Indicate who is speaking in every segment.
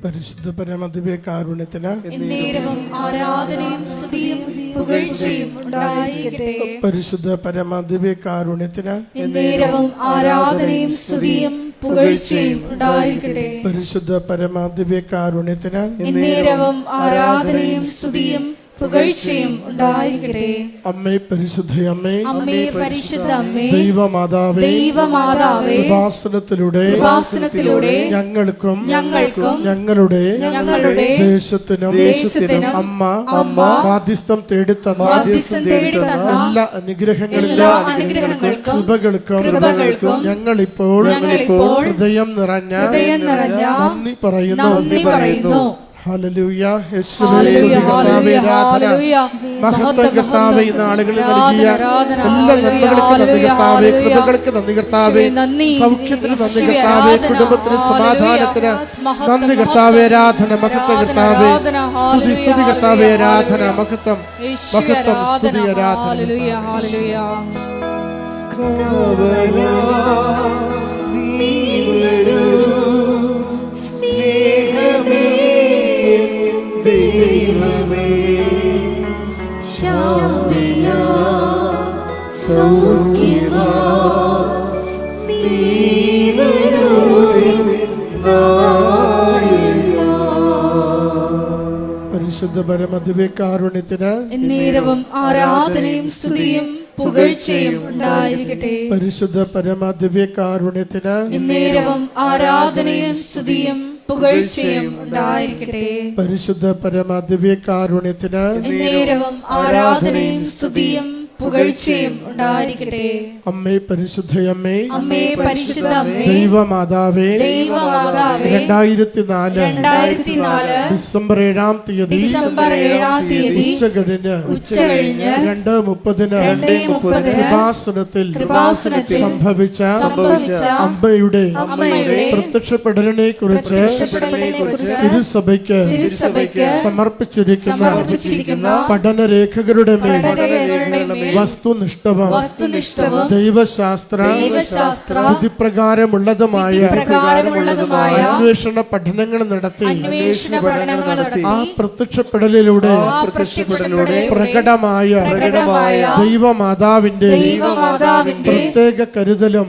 Speaker 1: പരിശുദ്ധ പരമദിവ്യകാരുണ്യത്തിന്
Speaker 2: എന്നേരവും ആരാധനയും സ്തുതിയും പുകഴ്ചയും ഉണ്ടായിരിക്കട്ടെ.
Speaker 1: പരിശുദ്ധ പരമദിവ്യകാരുണ്യത്തിന്
Speaker 2: എന്നേരവും ആരാധനയും സ്തുതിയും പുകഴ്ചയും ഉണ്ടായിരിക്കട്ടെ.
Speaker 1: പരിശുദ്ധ പരമദിവ്യകാരുണ്യത്തിന്
Speaker 2: എന്നേരവും ആരാധനയും സ്തുതിയും പുകഴ്ചയും ഉണ്ടായിരിക്കട്ടെ.
Speaker 1: അമ്മേ പരിശുദ്ധയമ്മേ,
Speaker 2: അമ്മേ പരിശുദ്ധ അമ്മേ,
Speaker 1: ദൈവമാതാവേ,
Speaker 2: ദൈവമാതാവേ,
Speaker 1: കൃപാസനത്തിലൂടെ ഞങ്ങൾക്കും ഞങ്ങളുടെ ദേശത്തിനും അമ്മ മാധ്യസ്ഥം തേടിത്തന്ന എല്ലാ അനുഗ്രഹങ്ങൾക്കും കൃപകൾക്കും ഞങ്ങളിപ്പോൾ ഹൃദയം നിറഞ്ഞ നന്ദി പറയുന്നു. ഹല്ലേലൂയ. മഹത്വം കർത്താവേ, ഈ നാളുകളിൽ നൽകിയ എല്ലാ നന്മകൾക്കും നന്ദി കർത്താവേ, കൃപകൾക്ക് നന്ദി കർത്താവേ, സൗഖ്യത്തിന് നന്ദി കർത്താവേ, കുടുംബത്തിന് സമാധാനത്തിന് നന്ദി കർത്താവേ. ആരാധന മഹത്വം കർത്താവേ, സ്തുതി കർത്താവേ, ആരാധന മഹത്വം സ്തുതി ആരാധന.
Speaker 3: ദൈവമേ ശാന്തിയാ സൗഖ്യമാ
Speaker 1: പരിശുദ്ധ പരമദിവ്യകാരുണ്യത്തിന്
Speaker 2: എന്നേരവും ആരാധനയും സ്തുതിയും പുകഴ്ചയും ഉണ്ടായിരിക്കട്ടെ.
Speaker 1: പരിശുദ്ധ പരമദിവ്യകാരുണ്യത്തിന്
Speaker 2: എന്നേരവും ആരാധനയും സ്തുതിയും പുകഴ്ചയും ഉണ്ടായിരിക്കട്ടെ.
Speaker 1: പരിശുദ്ധ പരമദിവ്യകാരുണ്യത്തിന്
Speaker 2: എന്നേരവും ആരാധനയും സ്തുതിയും പുകഴ്ചയും ഉണ്ടായിരിക്കട്ടെ.
Speaker 1: അമ്മേ പരിശുദ്ധയമ്മേ,
Speaker 2: അമ്മേ പരിശുദ്ധ അമ്മേ,
Speaker 1: ദൈവമാതാവേ,
Speaker 2: 2004
Speaker 1: ഡിസംബർ 7-ാം തീയതി ഉച്ചകഴിഞ്ഞ് 2:30 കൃപാസനത്തിൽ സംഭവിച്ച അമ്മയുടെ പ്രത്യക്ഷപ്പെടലിനെ കുറിച്ച് തിരുസഭയ്ക്ക് സമർപ്പിച്ചിരിക്കുന്ന പഠനരേഖകളുടെ മേൽ വസ്തുനിഷ്ഠവും ദൈവശാസ്ത്ര വിധിപ്രകാരമുള്ളതുമായ അന്വേഷണ പഠനങ്ങൾ നടത്തി ആ പ്രത്യക്ഷപ്പെടലിലൂടെ പ്രകടമായ ദൈവമാതാവിന്റെ പ്രത്യേക കരുതലും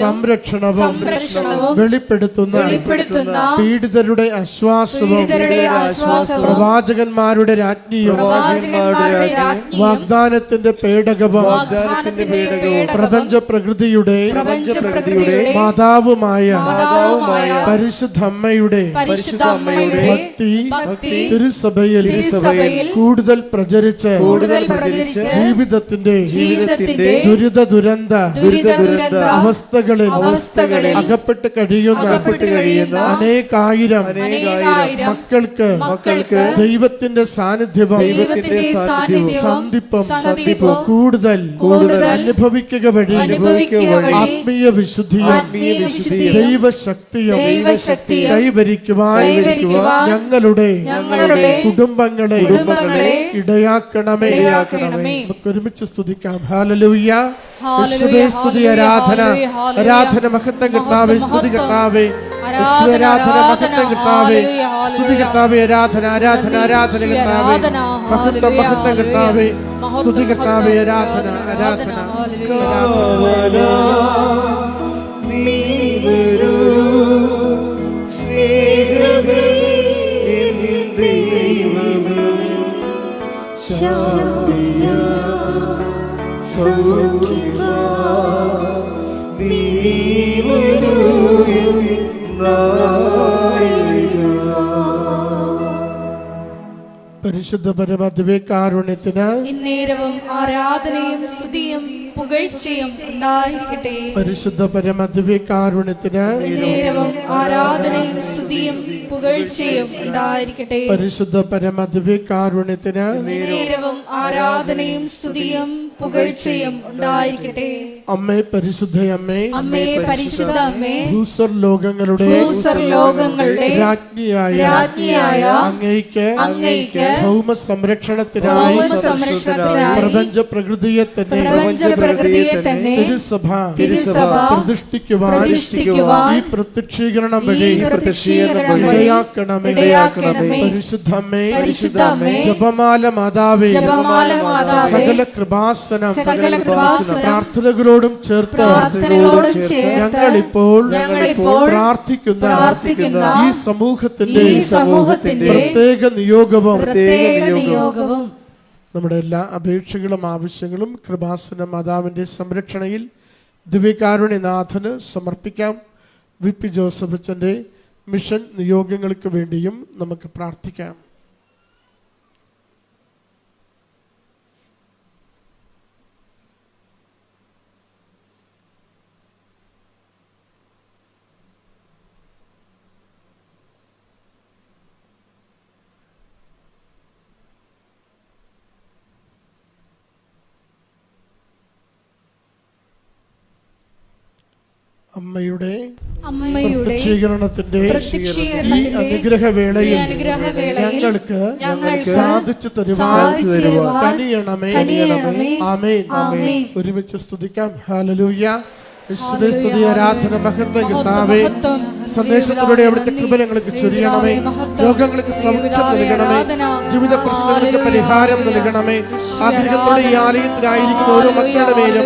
Speaker 1: സംരക്ഷണവും വെളിപ്പെടുത്തുന്ന പീഡിതരുടെ ആശ്വാസവും പ്രവാചകന്മാരുടെ രാജ്ഞിയും വാഗ്ദാനത്തിന്റെ പേടകവും പ്രപഞ്ച പ്രകൃതിയുടെ മാതാവുമായ പരിശുദ്ധ അമ്മയുടെ ഭക്തി തിരുസഭയിൽ കൂടുതൽ പ്രചരിച്ച് ജീവിതത്തിന്റെ ദുരിത ദുരന്ത അവസ്ഥകളിൽ അകപ്പെട്ട് കഴിയുന്ന അനേകായിരം മക്കൾക്ക് ദൈവത്തിന്റെ സാന്നിധ്യവും സന്ധിപ്പും കൂടുതൽ അനുഭവിക്കുക വഴി ആത്മീയ വിശുദ്ധിയും ദൈവശക്തിയും കൈവരിക്കുവാൻ ഞങ്ങളുടെ കുടുംബങ്ങളെ ഇടയാക്കണമേ. നമുക്ക് ഒരുമിച്ച് സ്തുതിക്കാം. ഹല്ലേലൂയ. സ്തുതി ആരാധന മഹത്വം കർത്താവേ, സ്തുതി കർത്താവേ, ആരാധന മഹത്വം കർത്താവേ, സ്തുതി കർത്താവേ, ആരാധന കർത്താവേ, മഹത്വം കർത്താവേ, സ്തുതി കർത്താവേ, ആരാധന പരിശുദ്ധ പരമദിവ്യകാരുണ്യത്തിന്
Speaker 2: എന്നേരവും ആരാധനയും സ്തുതിയും പുകഴ്ചയും ഉണ്ടായിരിക്കട്ടെ.
Speaker 1: പരിശുദ്ധ പരമദിവ്യകാരുണ്യത്തിന്
Speaker 2: എന്നേരവും ആരാധനയും സ്തുതിയും പുകഴ്ചയും ഉണ്ടായിരിക്കട്ടെ.
Speaker 1: പരിശുദ്ധ പരമദിവ്യകാരുണ്യത്തിന്
Speaker 2: എന്നേരവും ആരാധനയും സ്തുതിയും പുകഴ്ചയും ഉണ്ടായിരിക്കട്ടെ.
Speaker 1: അമ്മേ പരിശുദ്ധയമ്മേ,
Speaker 2: അമ്മേ പരിശുദ്ധ അമ്മേ,
Speaker 1: ഭൂസ്വർ ലോകങ്ങളുടെ രാജ്ഞിയായ അങ്ങയ്ക്ക് ഭൗമ സംരക്ഷണത്തിനായി പ്രപഞ്ച പ്രകൃതിയെ തന്നെ തിരുസഭ പ്രതിഷ്ഠിക്കുവാൻ ഈ പ്രത്യക്ഷീകരണം വഴി ഇടയാക്കണമേ. പരിശുദ്ധമേ, ജപമാല മാതാവേ, സകല കൃപാസനം പ്രാർത്ഥനകളോടും ചേർത്ത് ഞങ്ങളിപ്പോൾ പ്രാർത്ഥിക്കുന്ന ഈ സമൂഹത്തിന്റെ പ്രത്യേക നിയോഗവും നമ്മുടെ എല്ലാ അപേക്ഷകളും ആവശ്യങ്ങളും കൃപാസന മാതാവിന്റെ സംരക്ഷണയിൽ ദിവ്യകാരുണ്യനാഥന് സമർപ്പിക്കാം. VP ജോസഫ് അച്ഛൻ്റെ മിഷൻ നിയോഗങ്ങൾക്ക് വേണ്ടിയും നമുക്ക് പ്രാർത്ഥിക്കാം. അമ്മയുടെ പ്രത്യക്ഷീകരണത്തിന്റെ ഈ അനുഗ്രഹവേളയിൽ ഞങ്ങൾക്ക് സാധിച്ചു തരുവാൻ കനിയണമേ. ആമേൻ. ഒരുമിച്ച് സ്തുതിക്കാം. ഹല്ലേലൂയ. യേശുവേ സ്തുതി, ആരാധന, മഹത്വം കർത്താവേ. സന്ദേശത്തിലൂടെ അവിടുത്തെ കൃപ ഞങ്ങൾക്ക് ചൊരിയണമേ. രോഗങ്ങൾക്ക് സൗഖ്യം നൽകണമേ. ജീവിത പ്രശ്നങ്ങൾക്ക് പരിഹാരം നൽകണമേ. ആഗ്രഹത്തോടെ ഈ ആലയത്തിലായിരിക്കുന്ന ഓരോ മക്കളുടെ മേലും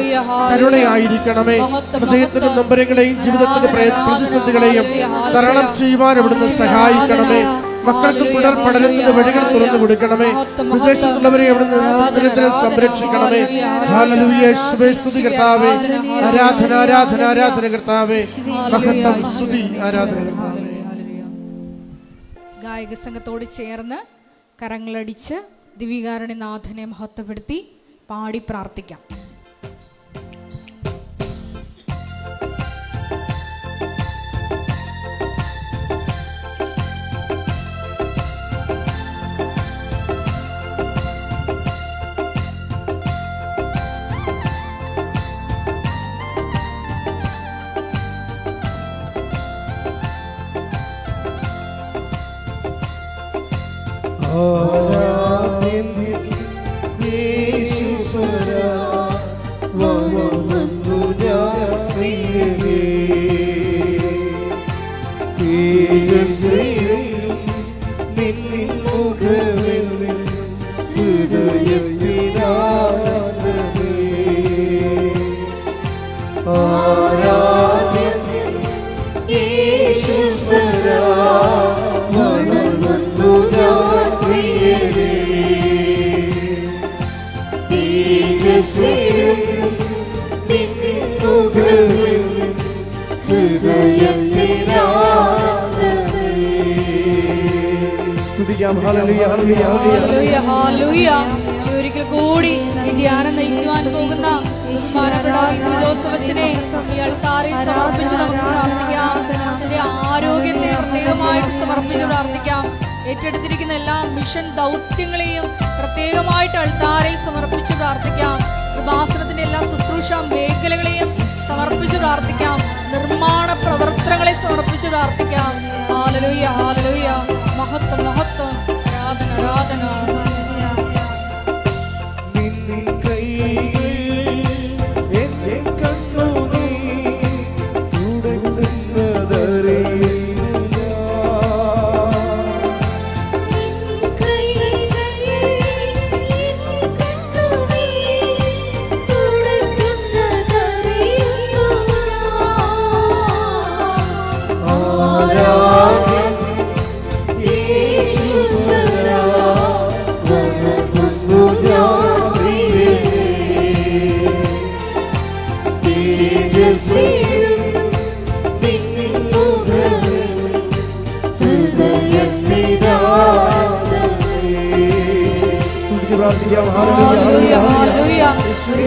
Speaker 1: കരുണയായിരിക്കണമേ. ഹൃദയത്തിന്റെ നൊമ്പരങ്ങളെയും ജീവിതത്തിന്റെ പ്രതിസന്ധികളെയും തരണം ചെയ്യുവാൻ അവിടുന്ന് സഹായിക്കണമേ. മക്കൾക്ക് തുടർ പഠനത്തിന്റെ വഴികൾ തുറന്നു കൊടുക്കണമേ. വിദേശത്തുള്ളവരെ അവിടുന്ന് നിരന്തരം സംരക്ഷിക്കണമേ. ഹല്ലേലൂയ. യേശുവേ സ്തുതി കർത്താവേ. ആരാധന ആരാധന ആരാധന കർത്താവേ. മഹത്വം സ്തുതി ആരാധന.
Speaker 2: ഗായക സംഘത്തോട് ചേർന്ന് കരങ്ങളടിച്ച് ദിവ്യകാരുണ്യനാഥനെ മഹത്വപ്പെടുത്തി പാടി പ്രാർത്ഥിക്കാം. ഒരിക്കൽ കൂടി ഈ ധ്യാനം നയിക്കുവാൻ പോകുന്ന ജോസഫിനെ ഈ അൾത്താറിൽ സമർപ്പിച്ച് നമുക്ക് പ്രാർത്ഥിക്കാം. അച്ഛന്റെ ആരോഗ്യത്തെ പ്രത്യേകമായിട്ട് സമർപ്പിച്ച് പ്രാർത്ഥിക്കാം. ഏറ്റെടുത്തിരിക്കുന്ന എല്ലാ മിഷൻ ദൗത്യങ്ങളെയും പ്രത്യേകമായിട്ട് അൾത്താറിൽ സമർപ്പിച്ച് പ്രാർത്ഥിക്കാം. കൃപാസനത്തിന്റെ എല്ലാ ശുശ്രൂഷ മേഖലകളെയും സമർപ്പിച്ച് പ്രാർത്ഥിക്കാം. നിർമ്മാണ പ്രവർത്തനങ്ങളെ സമർപ്പിച്ച് പ്രാർത്ഥിക്കാം. ഹല്ലേലൂയ ഹല്ലേലൂയ. മഹത്വം മഹത്വം. ആരാധന ആരാധന.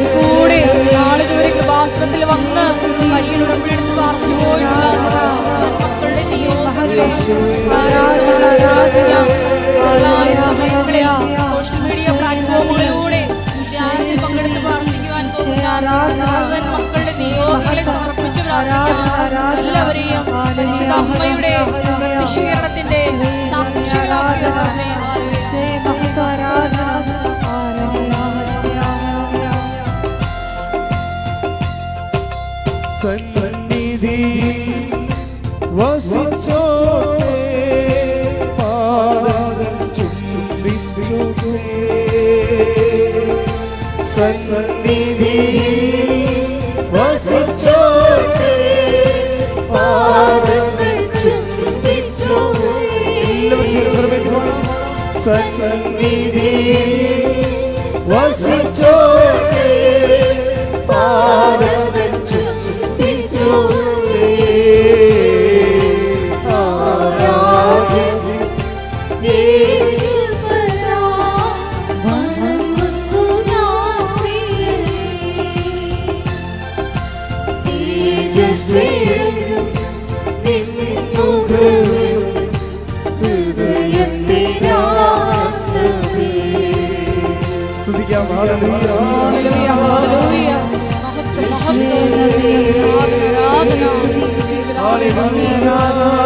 Speaker 2: കൂടെ നാളിതുവരെ കൃപാസനത്തിൽ വന്ന് കരിയിൽ ഉടമ്പടിയെടുത്ത് പാർച്ചു പോയിട്ടുള്ള മക്കളുടെ നിയോഗങ്ങളെ സമയങ്ങളിൽ സോഷ്യൽ മീഡിയ പ്ലാറ്റ്ഫോമുകളിലൂടെ ധ്യാനത്തിൽ പങ്കെടുത്ത് പ്രാർത്ഥിക്കുവാൻ മുഴുവൻ മക്കളുടെ നിയോഗങ്ങളെ സമർപ്പിച്ച് പ്രാർത്ഥിക്കാം. എല്ലാവരെയും പരിശുദ്ധ അമ്മയുടെ പ്രത്യക്ഷീകരണത്തിന്റെ സാക്ഷികളാക്കി
Speaker 3: സന്നിധി വസിച്ചോട്ടെ സന്നിധിയിൽ വസിച്ചോട്ടെ, പാദങ്ങൾ ചുംബിച്ചോട്ടെ. സന്നിധിയിൽ വസിച്ചോട്ടെ, പാദങ്ങൾ ചുംബിച്ചോട്ടെ. ആരാധന
Speaker 2: യേശുവരാ, വണങ്ങുന്നു ഞാൻ പ്രിയനേ. തേജസ്സേഴും നിൻ മുഖവും ഹൃദയത്തിനാനന്ദമേ.
Speaker 1: സ്തുതിക്കാം. ഹല്ലേലൂയ.
Speaker 2: ഹല്ലേലൂയ, ഹല്ലേലൂയ. മഹത്വം, മഹത്വം. ആരാധന, ദൈവപിതാവേ സ്തുതി.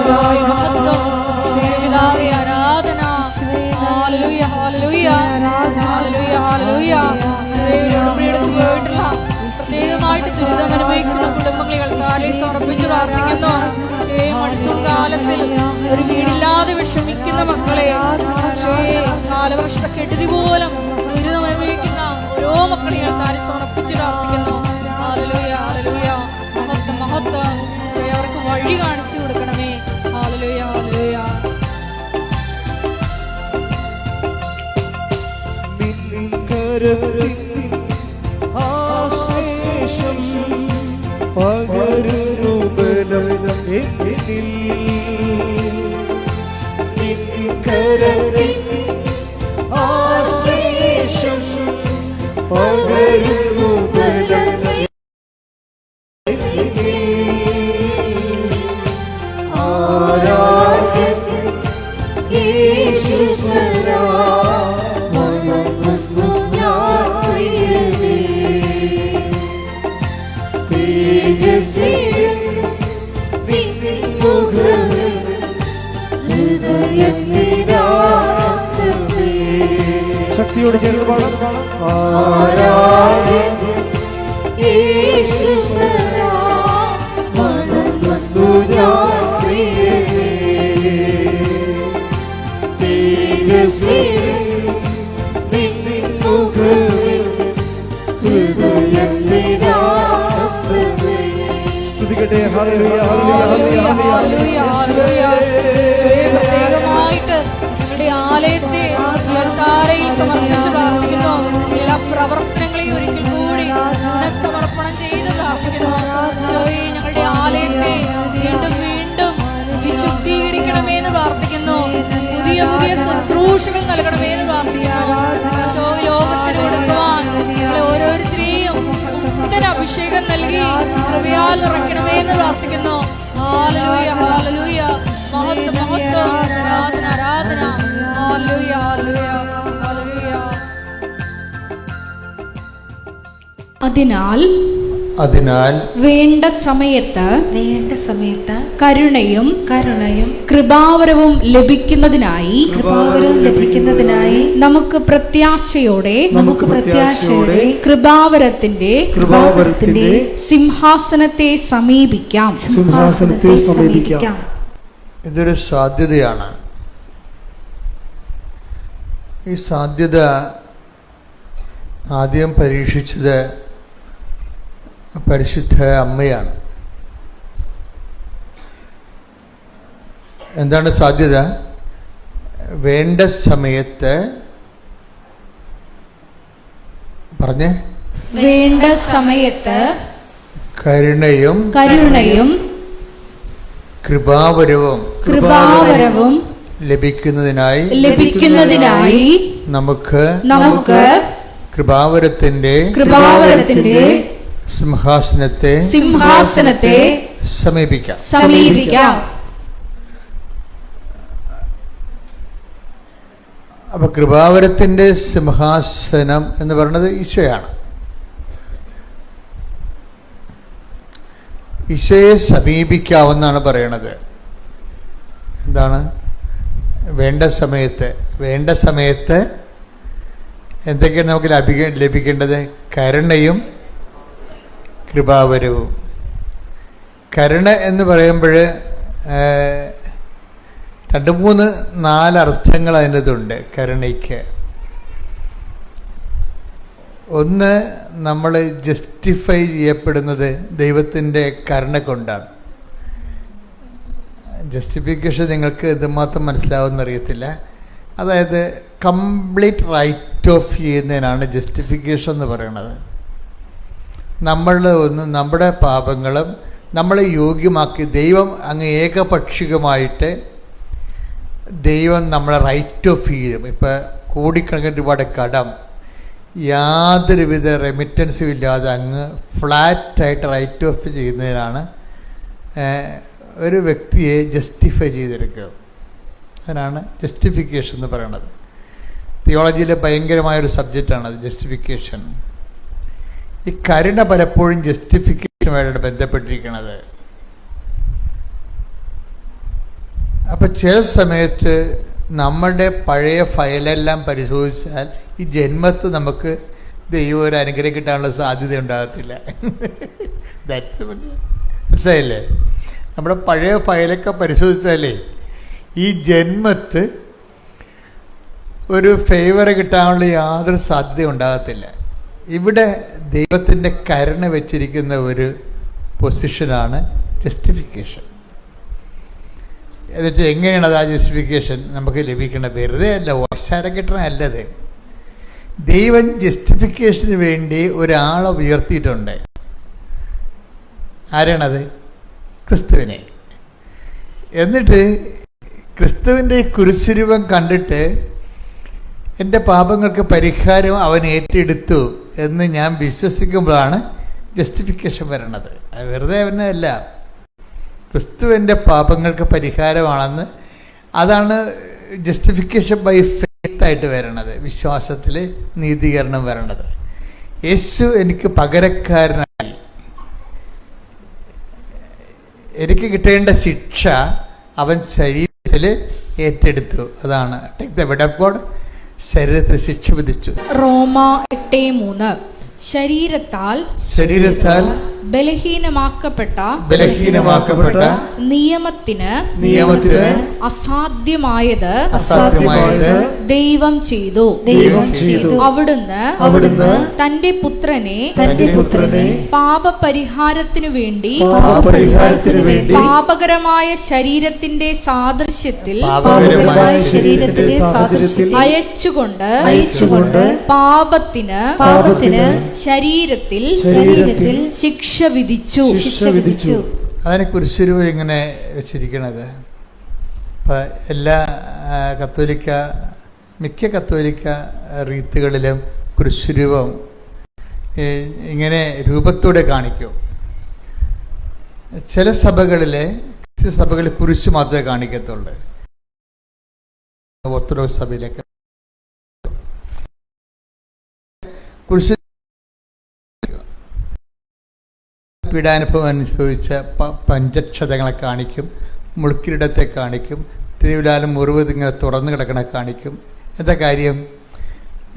Speaker 2: പിതാവേ മഹത്വം, സ്നേഹപിതാവേ ആരാധന. ഹല്ലേലൂയ, ഹല്ലേലൂയ. ഹല്ലേലൂയ, ഹല്ലേലൂയ. ദൈവത്തിനടുത്ത് പോയിട്ടുള്ള പ്രത്യേകമായിട്ട് ദുരിതം അനുഭവിക്കുന്ന കുടുംബങ്ങളെ കാലിൽ സമർപ്പിച്ച് പ്രാർത്ഥിക്കുന്നു. മൺസൂൺ കാലത്തിൽ ഒരു വീടില്ലാതെ വിഷമിക്കുന്ന മക്കളെ, കാലവർഷത്തെ കെടുതി പോലും ദുരിതം അനുഭവിക്കുന്ന ഓരോ മക്കളെയും കാലിൽ സമർപ്പിച്ച് പ്രാർത്ഥിക്കുന്നു. ഹല്ലേലൂയ, ഹല്ലേലൂയ. മഹത്വം, മഹത്വം. അവർക്ക് വഴി കാണിച്ചു കൊടുക്കണമേ. Hallelujah, hallelujah.
Speaker 3: ആശ്ലേഷം പകരുന്നു ബലം എന്നിൽ. നിൻ കരത്തിൽ ആശ്ലേഷം പകരുന്നു ബലം എന്നിൽ. ആരാധന യേശുവരാ, വണങ്ങുന്നു ഞാൻ പ്രിയനേ. തേജസ്സേഴും നിൻ മുഖവും ഹൃദയത്തിനാനന്ദമേ.
Speaker 1: ശക്തിയോട് ചേർന്ന് പാടാം.
Speaker 3: ആരാധന യേശുവരാ, വണങ്ങുന്നു ഞാൻ പ്രിയനേ. തേജസ്സേഴും നിൻ മുഖവും ഹൃദയത്തിനാനന്ദമേ.
Speaker 1: സ്തുതിക്കട്ടെ. ഹല്ലേലൂയ, ഹല്ലേലൂയ,
Speaker 2: ഹല്ലേലൂയ,
Speaker 1: ഹല്ലേലൂയ.
Speaker 2: ഹല്ലേലൂയ, ഹല്ലേലൂയ. പ്രത്യേകമായിട്ട് നമ്മുടെ ആലയത്തെ താരയിൽ സമർപ്പിച്ച് പ്രാർത്ഥിക്കുന്നു. എല്ലാ പ്രവർത്തനങ്ങളെയും ഒരിക്കൽ കൂടി പുനഃസമർപ്പണം ചെയ്ത് പ്രാർത്ഥിക്കുന്നു. ഞങ്ങളുടെ ആലയത്തെ വീണ്ടും വീണ്ടും വിശുദ്ധീകരിക്കണമെന്ന് പ്രാർത്ഥിക്കുന്നു. പുതിയ പുതിയ ശുശ്രൂഷകൾ നൽകണമെന്ന് പ്രാർത്ഥിക്കുന്നു. ലോകത്തിന് കൊടുക്കുവാൻ നമ്മളെ ഓരോരുത്തരെയും പുത്തൻ അഭിഷേകം നൽകി കൃപയാൽ നിറയ്ക്കണമെന്ന് പ്രാർത്ഥിക്കുന്നു. ഹല്ലേലൂയ, ഹല്ലേലൂയ. മഹത്വം, മഹത്വം. ആരാധന, ആരാധന. ഹല്ലേലൂയ, ഹല്ലേലൂയ, ഹല്ലേലൂയ.
Speaker 3: അതിനാൽ
Speaker 2: വേണ്ട സമയത്ത് കരുണയും കൃപാവരവും ലഭിക്കുന്നതിനായി നമുക്ക് പ്രത്യാശയോടെ കൃപാവരത്തിന്റെ സിംഹാസനത്തെ സമീപിക്കാം.
Speaker 3: ഇതൊരു സാധ്യതയാണ്. ഈ സാധ്യത ആദ്യം പരീക്ഷിച്ചത് പരിശുദ്ധ അമ്മയാണ്. എന്താണ് സാധ്യത? വേണ്ട സമയത്ത് പറഞ്ഞേ,
Speaker 2: വേണ്ട സമയത്ത്
Speaker 3: കരുണയും കൃപാവരവും ലഭിക്കുന്നതിനായി നമുക്ക് കൃപാവരത്തിന്റെ സിംഹാസനത്തെ സമീപിക്കാം. അപ്പൊ കൃപാവരത്തിന്റെ സിംഹാസനം എന്ന് പറയുന്നത് ഈശോയാണ്. ഈശോയെ സമീപിക്കാവുന്നാണ് പറയണത്. എന്താണ്? വേണ്ട സമയത്ത് എന്തൊക്കെയാണ് നമുക്ക് ലഭിക്കേണ്ടത്? കരുണയും കൃപാവരവും. കരുണ എന്ന് പറയുമ്പോൾ 2-3-4 അർത്ഥങ്ങൾ അതിൻ്റെതുണ്ട് കരുണയ്ക്ക്. ഒന്ന്, നമ്മൾ ജസ്റ്റിഫൈ ചെയ്യപ്പെടുന്നത് ദൈവത്തിൻ്റെ കരുണ കൊണ്ടാണ്. ജസ്റ്റിഫിക്കേഷൻ നിങ്ങൾക്ക് എന്തുമാത്രം മനസ്സിലാവുമെന്ന് അറിയത്തില്ല. അതായത് കംപ്ലീറ്റ് റൈറ്റ് ഓഫ് ചെയ്യുന്നതിനാണ് ജസ്റ്റിഫിക്കേഷൻ എന്ന് പറയുന്നത്. നമ്മുടെ പാപങ്ങളും നമ്മളെ യോഗ്യമാക്കി ദൈവം അങ്ങ് ഏകപക്ഷികമായിട്ട് ദൈവം നമ്മളെ റൈറ്റ് ഓഫ് ചെയ്യും. ഇപ്പം കോടിക്കണക്കിന് രൂപയുടെ കടം യാതൊരുവിധ റെമിറ്റൻസും ഇല്ലാതെ അങ്ങ് ഫ്ലാറ്റായിട്ട് റൈറ്റ് ഓഫ് ചെയ്യുന്നതിനാണ് ഒരു വ്യക്തിയെ ജസ്റ്റിഫൈ ചെയ്തെടുക്കുക. അതിനാണ് ജസ്റ്റിഫിക്കേഷൻ എന്ന് പറയുന്നത്. തിയോളജിയിലെ ഭയങ്കരമായൊരു സബ്ജക്റ്റാണത് ജസ്റ്റിഫിക്കേഷൻ. ഈ കരുണ പലപ്പോഴും ജസ്റ്റിഫിക്കേഷനുമായിട്ട് ബന്ധപ്പെട്ടിരിക്കുന്നത്. അപ്പം ചില സമയത്ത് നമ്മളുടെ പഴയ ഫയലെല്ലാം പരിശോധിച്ചാൽ ഈ ജന്മത്ത് നമുക്ക് ദൈവം ഒരു അനുഗ്രഹം കിട്ടാനുള്ള സാധ്യത ഉണ്ടാകത്തില്ല. മനസ്സിലായില്ലേ? നമ്മുടെ പഴയ ഫയലൊക്കെ പരിശോധിച്ചാലേ ഈ ജന്മത്ത് ഒരു ഫേവർ കിട്ടാനുള്ള യാതൊരു സാധ്യത ഉണ്ടാകത്തില്ല. ഇവിടെ ദൈവത്തിൻ്റെ കരുണ വെച്ചിരിക്കുന്ന ഒരു പൊസിഷനാണ് ജസ്റ്റിഫിക്കേഷൻ. എന്നിട്ട് എങ്ങനെയാണ് അത് ആ ജസ്റ്റിഫിക്കേഷൻ നമുക്ക് ലഭിക്കേണ്ടത്? വെറുതെ അല്ല, ഓശാരം കിട്ടണമല്ലത്. ദൈവം ജസ്റ്റിഫിക്കേഷന് വേണ്ടി ഒരാളെ ഉയർത്തിയിട്ടുണ്ട്. ആരാണത്? ക്രിസ്തുവിനെ. എന്നിട്ട് ക്രിസ്തുവിൻ്റെ കുരിശുരൂപം കണ്ടിട്ട് എൻ്റെ പാപങ്ങൾക്ക് പരിഹാരം അവൻ ഏറ്റെടുത്തു എന്ന് ഞാൻ വിശ്വസിക്കുമ്പോഴാണ് ജസ്റ്റിഫിക്കേഷൻ വരണത്. വെറുതെ അവനല്ല, ക്രിസ്തുവിൻ്റെ പാപങ്ങൾക്ക് പരിഹാരമാണെന്ന്. അതാണ് ജസ്റ്റിഫിക്കേഷൻ ബൈ ഫെയ്ത്ത് ആയിട്ട് വരണത്, വിശ്വാസത്തിൽ നീതീകരണം വരണത്. യേശു എനിക്ക് പകരക്കാരനായി, എനിക്ക് കിട്ടേണ്ട ശിക്ഷ അവൻ ശരീരത്തിൽ ഏറ്റെടുത്തു. അതാണ് take the bed of God. ശരീരത്തിൽ ശിക്ഷ വിധിച്ചു.
Speaker 2: റോമ 8:3 ശരീരത്താൽ ബലഹീനമാക്കപ്പെട്ട നിയമത്തിന് അസാധ്യമായത് ദൈവം ചെയ്തു. അവിടുന്ന് തന്റെ പുത്രനെ പാപപരിഹാരത്തിനു വേണ്ടി പാപകരമായ ശരീരത്തിന്റെ സാദൃശ്യത്തിൽ അയച്ചുകൊണ്ട് പാപത്തിന് ശരീരത്തിൽ ശിക്ഷ വിധിച്ചു.
Speaker 3: അതിനെ കുരിശുരൂപം ഇങ്ങനെ വെച്ചിരിക്കണത്. ഇപ്പം എല്ലാ മിക്ക കത്തോലിക്ക റീത്തുകളിലും കുരിശുരൂപം ഇങ്ങനെ രൂപത്തോടെ കാണിക്കും. ചില സഭകളിൽ കുരിശ് മാത്രമേ കാണിക്കത്തുള്ളൂ. ഓർത്തഡോക്സ് സഭയിലൊക്കെ കുരിശ് പീഡാനുഭവം അനുഭവിച്ച പഞ്ചക്ഷതങ്ങളെ കാണിക്കും, മുൾക്കിരീടത്തെ കാണിക്കും, തിരുവിലാലും മുറിവ് ഇങ്ങനെ തുറന്നു കിടക്കണ കാണിക്കും. എന്താ കാര്യം?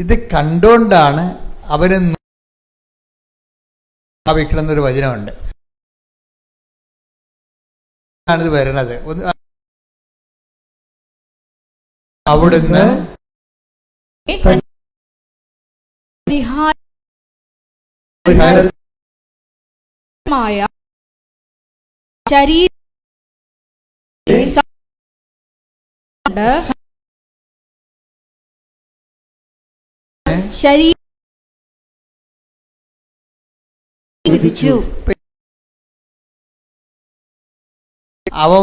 Speaker 3: ഇത് കണ്ടുകൊണ്ടാണ് അവന് ഭാവിക്കണമെന്നൊരു വചനമുണ്ട്. ആണിത് വരണത്. അവിടുന്ന്
Speaker 2: വിധിച്ചു.
Speaker 3: അവൻ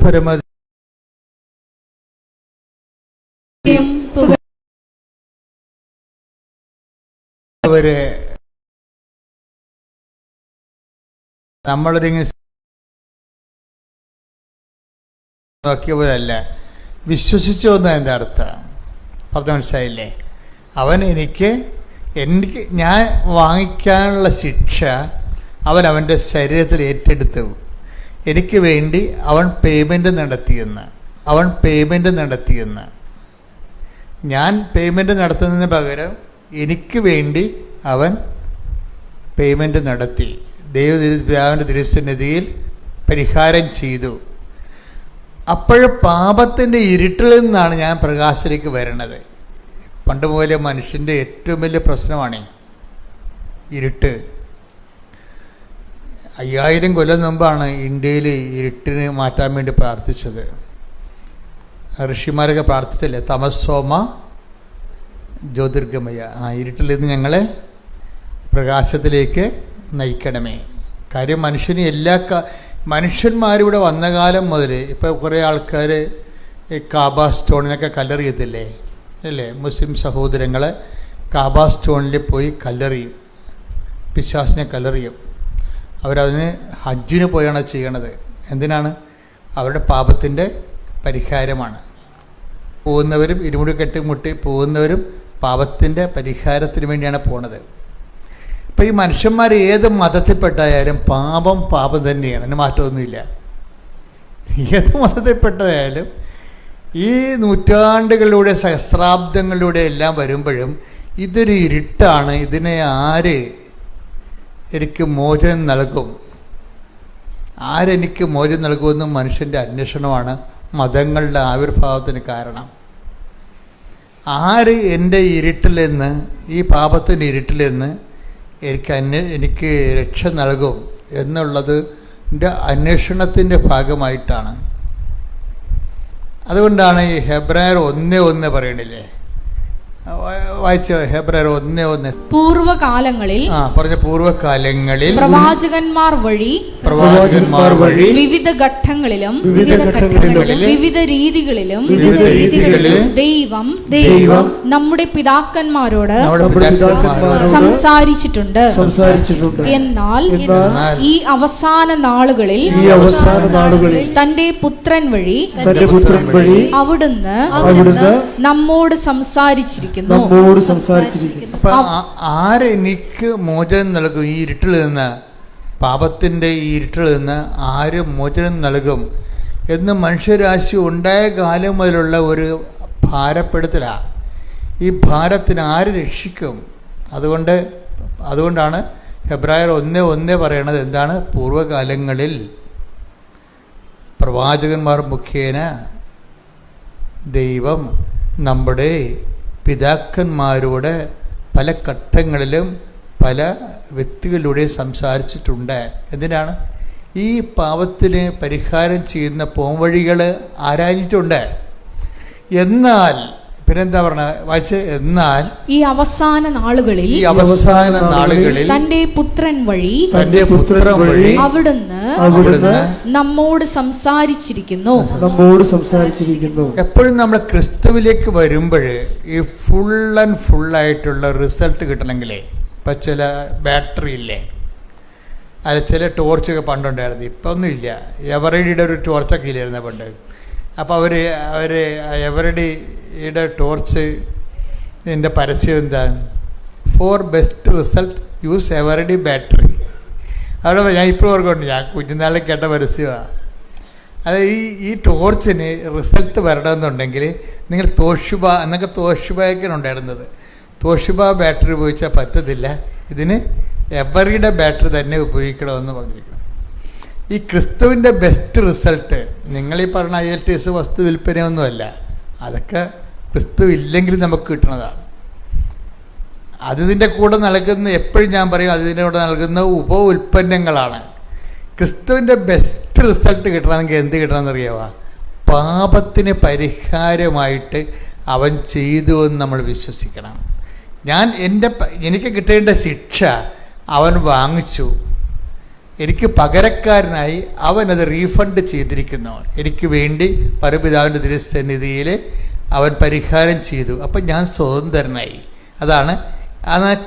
Speaker 3: പരമ അവര് നമ്മളൊരിങ്ങനെ നോക്കിയ പോലല്ല, വിശ്വസിച്ചു എന്ന് എൻ്റെ അർത്ഥം. പറഞ്ഞ മനസ്സിലായില്ലേ? അവൻ എനിക്ക് ഞാൻ വാങ്ങിക്കാനുള്ള ശിക്ഷ അവൻ അവൻ്റെ ശരീരത്തിൽ ഏറ്റെടുത്തു. എനിക്ക് വേണ്ടി അവൻ പേയ്മെൻറ്റ് നടത്തിയെന്ന് ഞാൻ പേയ്മെൻറ്റ് നടത്തുന്നതിന് പകരം എനിക്ക് വേണ്ടി അവൻ പേയ്മെൻറ്റ് നടത്തി. ദൈവപിതാവിൻ്റെ തിരുസന്നിധിയിൽ പരിഹാരം ചെയ്തു. അപ്പോഴും പാപത്തിൻ്റെ ഇരുട്ടിൽ നിന്നാണ് ഞാൻ പ്രകാശത്തിലേക്ക് വരണത്. പണ്ട് മുതലേ മനുഷ്യൻ്റെ ഏറ്റവും വലിയ പ്രശ്നമാണ് ഇരുട്ട്. 5000 കൊല്ലം മുമ്പാണ് ഇന്ത്യയിൽ ഇരുട്ടിനെ മാറ്റാൻ വേണ്ടി പ്രാർത്ഥിച്ചത്. ഋഷിമാരൊക്കെ പ്രാർത്ഥിച്ചില്ലേ, തമസോമ ജ്യോതിർഗമയ, ഇരുട്ടിൽ നിന്ന് ഞങ്ങളെ പ്രകാശത്തിലേക്ക് നയിക്കണമേ. കാര്യം മനുഷ്യന്മാരിവിടെ വന്ന കാലം മുതൽ ഇപ്പോൾ കുറേ ആൾക്കാർ ഈ കാബ സ്റ്റോണിനൊക്കെ കല്ലെറിയത്തില്ലേ അല്ലേ? മുസ്ലിം സഹോദരങ്ങൾ കാബ സ്റ്റോണിൽ പോയി കല്ലെറിയും, പിശാചിനെ കല്ലെറിയും. അവരതിന് ഹജ്ജിന് പോയാണ് ചെയ്യണത്. എന്തിനാണ്? അവരുടെ പാപത്തിൻ്റെ പരിഹാരമാണ്. പോകുന്നവരും ഇരുമുടി കെട്ടിമുട്ടി പോകുന്നവരും പാപത്തിൻ്റെ പരിഹാരത്തിന് വേണ്ടിയാണ് പോണത്. അപ്പോൾ ഈ മനുഷ്യന്മാർ ഏത് മതത്തിൽപ്പെട്ടായാലും പാപം തന്നെയാണ്, അതിന് മാറ്റമൊന്നുമില്ല. ഏത് മതത്തിൽപ്പെട്ടതായാലും ഈ നൂറ്റാണ്ടുകളിലൂടെ സഹസ്രാബ്ദങ്ങളിലൂടെ എല്ലാം വരുമ്പോഴും ഇതൊരു ഇരുട്ടാണ്. ഇതിനെ ആര് എനിക്ക് മോചനം നൽകും, ആരെനിക്ക് മോചനം നൽകുമെന്ന് മനുഷ്യൻ്റെ അന്വേഷണമാണ് മതങ്ങളുടെ ആവിർഭാവത്തിന് കാരണം. ആര് എൻ്റെ ഇരുട്ടിൽ നിന്ന്, ഈ പാപത്തിൻ്റെ ഇരുട്ടിൽ നിന്ന് എനിക്ക് രക്ഷ നൽകും എന്നുള്ളത് എൻ്റെ അന്വേഷണത്തിൻ്റെ ഭാഗമായിട്ടാണ്. അതുകൊണ്ടാണ് ഈ ഹെബ്രായർ 1:1 പറയണില്ലേ, വായിച്ച ഹെബ്രായർ 1:1.
Speaker 2: പൂർവകാലങ്ങളിൽ പ്രവാചകന്മാർ വഴി വിവിധ ഘട്ടങ്ങളിലും വിവിധ രീതികളിലും ദൈവം നമ്മുടെ പിതാക്കന്മാരോട് സംസാരിച്ചിട്ടുണ്ട്. എന്നാൽ ഈ അവസാന നാളുകളിൽ തന്റെ പുത്രൻ വഴി അവിടുന്ന് നമ്മോട് സംസാരിച്ചിരിക്കുന്നു.
Speaker 3: അപ്പൊ ആരെനിക്ക് മോചനം നൽകും? ഈ ഇരുട്ടിൽ നിന്ന്, പാപത്തിൻ്റെ ഈ ഇരുട്ടിൽ നിന്ന് ആര് മോചനം നൽകും എന്ന് മനുഷ്യരാശി ഉണ്ടായ കാലം മുതലുള്ള ഒരു ഭാരപ്പെടുത്തലാണ്. ഈ ഭാരത്തിന് ആര് രക്ഷിക്കും? അതുകൊണ്ടാണ് ഹെബ്രായർ 1:1 പറയണത്. എന്താണ്? പൂർവ്വകാലങ്ങളിൽ പ്രവാചകന്മാർ മുഖേന ദൈവം നമ്മുടെ പിതാക്കന്മാരോട് പല ഘട്ടങ്ങളിലും പല വ്യക്തികളിലൂടെ സംസാരിച്ചിട്ടുണ്ട്. എന്തിനാണ്? ഈ പാപത്തിന് പരിഹാരം ചെയ്യുന്ന പോംവഴികൾ ആരാഞ്ഞിട്ടുണ്ട്. എന്നാൽ പിന്നെന്താ പറഞ്ഞ വായിച്ച്? എന്നാൽ ഈ അവസാന നാളുകളിൽ തന്റെ പുത്രൻ വഴി അവിടുന്ന് നമ്മോട് സംസാരിച്ചിരിക്കുന്നു. എപ്പോഴും നമ്മൾ ക്രിസ്തുവിലേക്ക് വരുമ്പോൾ ഈ ഫുള്ളായിട്ടുള്ള റിസൾട്ട് കിട്ടണമെങ്കിലേ, ഇപ്പം ചില ബാറ്ററി ഇല്ലേ, അത് ചില ടോർച്ചൊക്കെ പണ്ടുണ്ടായിരുന്നു, ഇപ്പം ഒന്നുമില്ല. എവറഡിയുടെ ഒരു ടോർച്ചൊക്കെ ഇല്ലായിരുന്നു പണ്ട്. അപ്പോൾ അവർ എവറഡിയുടെ ടോർച്ച് ഇതിൻ്റെ പരസ്യം എന്താണ്? Four best result use Eveready battery. അവിടെ ഞാൻ ഇപ്പോൾ ഓർക്കുന്നുണ്ട്, ഞാൻ കുഞ്ഞുനാളിൽ കേട്ട പരസ്യമാണ്. അത് ഈ ടോർച്ചിന് റിസൾട്ട് വരണമെന്നുണ്ടെങ്കിൽ നിങ്ങൾ തോഷിബ എന്നൊക്കെ തോഷിബയൊക്കെയാണ് ഉണ്ടായിരുന്നത്. തോഷിബ ബാറ്ററി ഉപയോഗിച്ചാൽ പറ്റത്തില്ല, ഇതിന് എവറിയുടെ ബാറ്ററി തന്നെ ഉപയോഗിക്കണമെന്ന് പറഞ്ഞിരിക്കണം. ഈ ക്രിസ്തുവിൻ്റെ ബെസ്റ്റ് റിസൾട്ട് നിങ്ങളീ പറഞ്ഞ ILTS വസ്തു വിൽപ്പനയൊന്നുമല്ല, അതൊക്കെ ക്രിസ്തു ഇല്ലെങ്കിൽ നമുക്ക് കിട്ടുന്നതാണ്. അതിൻ്റെ കൂടെ നൽകുന്ന, എപ്പോഴും ഞാൻ പറയും, അതിൻ്റെ കൂടെ നൽകുന്ന ഉൽപ്പന്നങ്ങളാണ്. ക്രിസ്തുവിൻ്റെ ബെസ്റ്റ് റിസൾട്ട് കിട്ടണമെങ്കിൽ എന്ത് കിട്ടണമെന്നറിയാമോ? പാപത്തിന് പരിഹാരമായിട്ട് അവൻ ചെയ്തു എന്ന് നമ്മൾ വിശ്വസിക്കണം. എനിക്ക് കിട്ടേണ്ട ശിക്ഷ അവൻ വാങ്ങിച്ചു, എനിക്ക് പകരക്കാരനായി അവനത് റീഫണ്ട് ചെയ്തിരിക്കുന്നു. എനിക്ക് വേണ്ടി പരപിതാവിൻ്റെ തിരുസന്നിധിയിൽ അവൻ പരിഹാരം ചെയ്തു. അപ്പം ഞാൻ സ്വതന്ത്രനായി. അതാണ്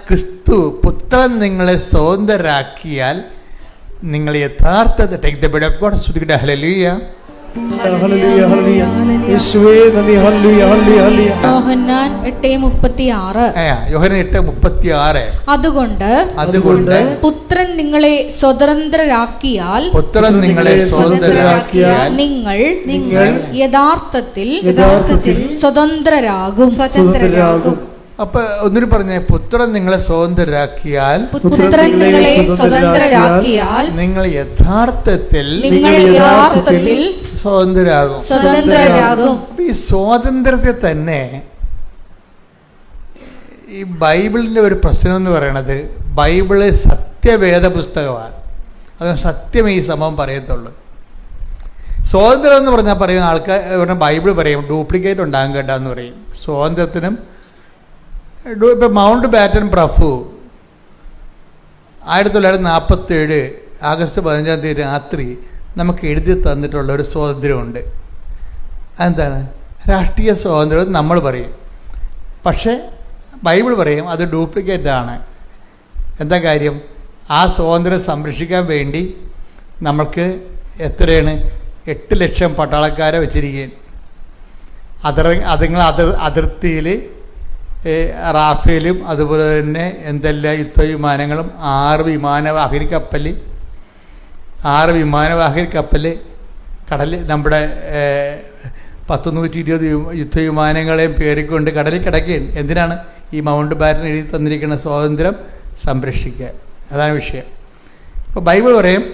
Speaker 3: ക്രിസ്തു പുത്രൻ നിങ്ങളെ സ്വതന്ത്രരാക്കിയാൽ നിങ്ങൾ യഥാർത്ഥ take the bed of God. ശ്രുതിക്കട്ടെ ഹല്ലേലൂയ.
Speaker 1: ഹല്ലേലൂയ ഹല്ലേലൂയ യേശുവേ നന്ദി ഹല്ലേലൂയ ഹല്ലേലൂയ ഹല്ലേലൂയ.
Speaker 2: യോഹന്നാൻ 8:36.
Speaker 3: യോഹന്നാൻ 8:36.
Speaker 1: അതുകൊണ്ട്
Speaker 2: പുത്രൻ നിങ്ങളെ സ്വതന്ത്രരാക്കിയാൽ നിങ്ങൾ യഥാർത്ഥത്തിൽ സ്വതന്ത്രരാകും.
Speaker 3: അപ്പൊ ഒന്നിനു പറഞ്ഞ പുത്രൻ നിങ്ങളെ സ്വതന്ത്രരാക്കിയാൽ നിങ്ങൾ യഥാർത്ഥത്തിൽ സ്വതന്ത്രരാകും. ഈ സ്വാതന്ത്ര്യത്തെ തന്നെ ഈ ബൈബിളിന്റെ ഒരു പ്രശ്നം എന്ന് പറയുന്നത്, ബൈബിള് സത്യവേദ പുസ്തകമാണ്. അത് സത്യം ഈ സംഭവം പറയത്തുള്ളൂ. സ്വാതന്ത്ര്യം എന്ന് പറഞ്ഞാൽ പറയുന്ന ആൾക്കാർ ബൈബിൾ പറയും ഡ്യൂപ്ലിക്കേറ്റ് ഉണ്ടാകും കേട്ടോ എന്ന് പറയും. സ്വാതന്ത്ര്യത്തിനും ഇപ്പം മൗണ്ട് ബാറ്റൻ പ്രഭു 1947 ആഗസ്റ്റ് 15 രാത്രി നമുക്ക് എഴുതി തന്നിട്ടുള്ള ഒരു സ്വാതന്ത്ര്യമുണ്ട്. അതെന്താണ്? രാഷ്ട്രീയ സ്വാതന്ത്ര്യം നമ്മൾ പറയും. പക്ഷേ ബൈബിൾ പറയും അത് ഡ്യൂപ്ലിക്കേറ്റാണ്. എന്താ കാര്യം? ആ സ്വാതന്ത്ര്യം സംരക്ഷിക്കാൻ വേണ്ടി നമ്മൾക്ക് എത്രയാണ് 8 ലക്ഷം പട്ടാളക്കാരെ വെച്ചിരിക്കുകയാണ്. അതുങ്ങൾ അതിർത്തിയിൽ റാഫേലും അതുപോലെ തന്നെ എന്തെല്ലാം യുദ്ധവിമാനങ്ങളും 6 വിമാനവാഹക കപ്പൽ കടലിൽ നമ്മുടെ 120 യുദ്ധവിമാനങ്ങളെയും കയറിക്കൊണ്ട് കടലിൽ കിടക്കുകയാണ്. എന്തിനാണ്? ഈ മൗണ്ട് ബാറ്റൻ എഴുതി തന്നിരിക്കുന്ന സ്വാതന്ത്ര്യം സംരക്ഷിക്കാൻ. അതാണ് വിഷയം. ഇപ്പോൾ ബൈബിൾ പറയും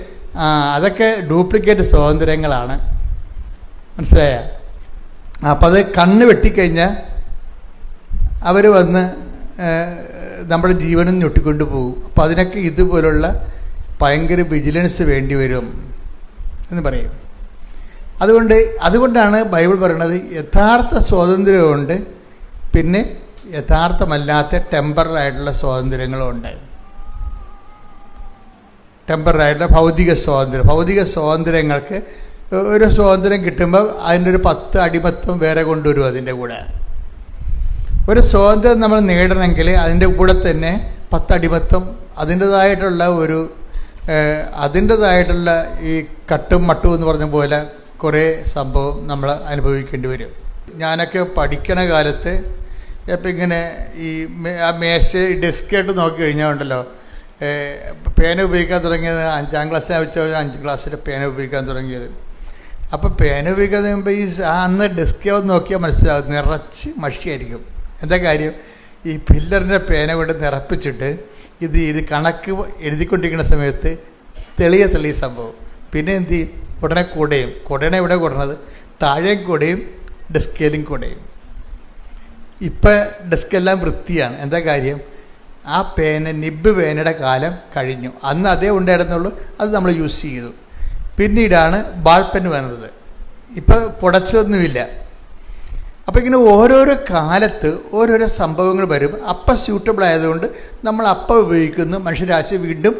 Speaker 3: അതൊക്കെ ഡ്യൂപ്ലിക്കേറ്റ് സ്വാതന്ത്ര്യങ്ങളാണ്. മനസ്സിലായ? അപ്പോൾ അത് കണ്ണ് വെട്ടിക്കഴിഞ്ഞാൽ അവർ വന്ന് നമ്മുടെ ജീവനും ഞൊട്ടിക്കൊണ്ട് പോകും. അപ്പോൾ അതിനൊക്കെ ഇതുപോലുള്ള ഭയങ്കര വിജിലൻസ് വേണ്ടി വരും എന്ന് പറയും. അതുകൊണ്ടാണ് ബൈബിൾ പറയുന്നത് യഥാർത്ഥ സ്വാതന്ത്ര്യമുണ്ട്, പിന്നെ യഥാർത്ഥമല്ലാത്ത ടെമ്പററായിട്ടുള്ള സ്വാതന്ത്ര്യങ്ങളുമുണ്ട്. ടെമ്പററായിട്ടുള്ള ഭൗതിക സ്വാതന്ത്ര്യങ്ങൾക്ക് ഒരു സ്വാതന്ത്ര്യം കിട്ടുമ്പോൾ അതിൻ്റെ ഒരു 10 അടിമത്തം വേറെ കൊണ്ടുവരും. അതിൻ്റെ കൂടെ ഒരു സ്വാതന്ത്ര്യം നമ്മൾ നേടണമെങ്കിൽ അതിൻ്റെ കൂടെ തന്നെ 10 അടിമത്തം അതിൻ്റെതായിട്ടുള്ള ഈ കട്ടും മട്ടും എന്ന് പറഞ്ഞ പോലെ കുറേ സംഭവം നമ്മൾ അനുഭവിക്കേണ്ടി വരും. ഞാനൊക്കെ പഠിക്കണ കാലത്ത് ഇപ്പം ഇങ്ങനെ ഈ മേശ ഡെസ്കായിട്ട് നോക്കി കഴിഞ്ഞാൽ ഉണ്ടല്ലോ, പേന ഉപയോഗിക്കാൻ തുടങ്ങിയത് 5ാം ക്ലാസ്സിലാണ് വെച്ചാൽ 5 ക്ലാസ്സിൽ പേന ഉപയോഗിക്കാൻ തുടങ്ങിയത്. അപ്പോൾ പേന ഉപയോഗിക്കാൻ തുടങ്ങുമ്പോൾ ഈ അന്ന് ഡെസ്ക് നോക്കിയാൽ മനസ്സിലാകും നിറച്ച് മഷിയായിരിക്കും. എന്താ കാര്യം? ഈ പില്ലറിൻ്റെ പേന കൊണ്ട് നിറപ്പിച്ചിട്ട് ഇത് കണക്ക് എഴുതിക്കൊണ്ടിരിക്കുന്ന സമയത്ത് തെളിയ സംഭവം. പിന്നെ എന്ത് ചെയ്യും? ഉടനെ കുടയാണ് ഇവിടെ കൊടുന്നത്, താഴേയും കുടയും ഡെസ്കേലും കുടയും. ഇപ്പം ഡെസ്കെല്ലാം വൃത്തിയാണ്. എന്താ കാര്യം? ആ നിബ് പേനയുടെ കാലം കഴിഞ്ഞു. അന്ന് അതേ ഉണ്ടായിരുന്നുള്ളൂ, അത് നമ്മൾ യൂസ് ചെയ്തു. പിന്നീടാണ് ബാൾ പെൻ വന്നത്. ഇപ്പം പുടച്ചൊന്നുമില്ല. അപ്പോൾ ഇങ്ങനെ ഓരോരോ കാലത്ത് ഓരോരോ സംഭവങ്ങൾ വരും. അപ്പം സ്യൂട്ടബിൾ ആയതുകൊണ്ട് നമ്മൾ അപ്പം ഉപയോഗിക്കുന്നു. മനുഷ്യരാശി വീണ്ടും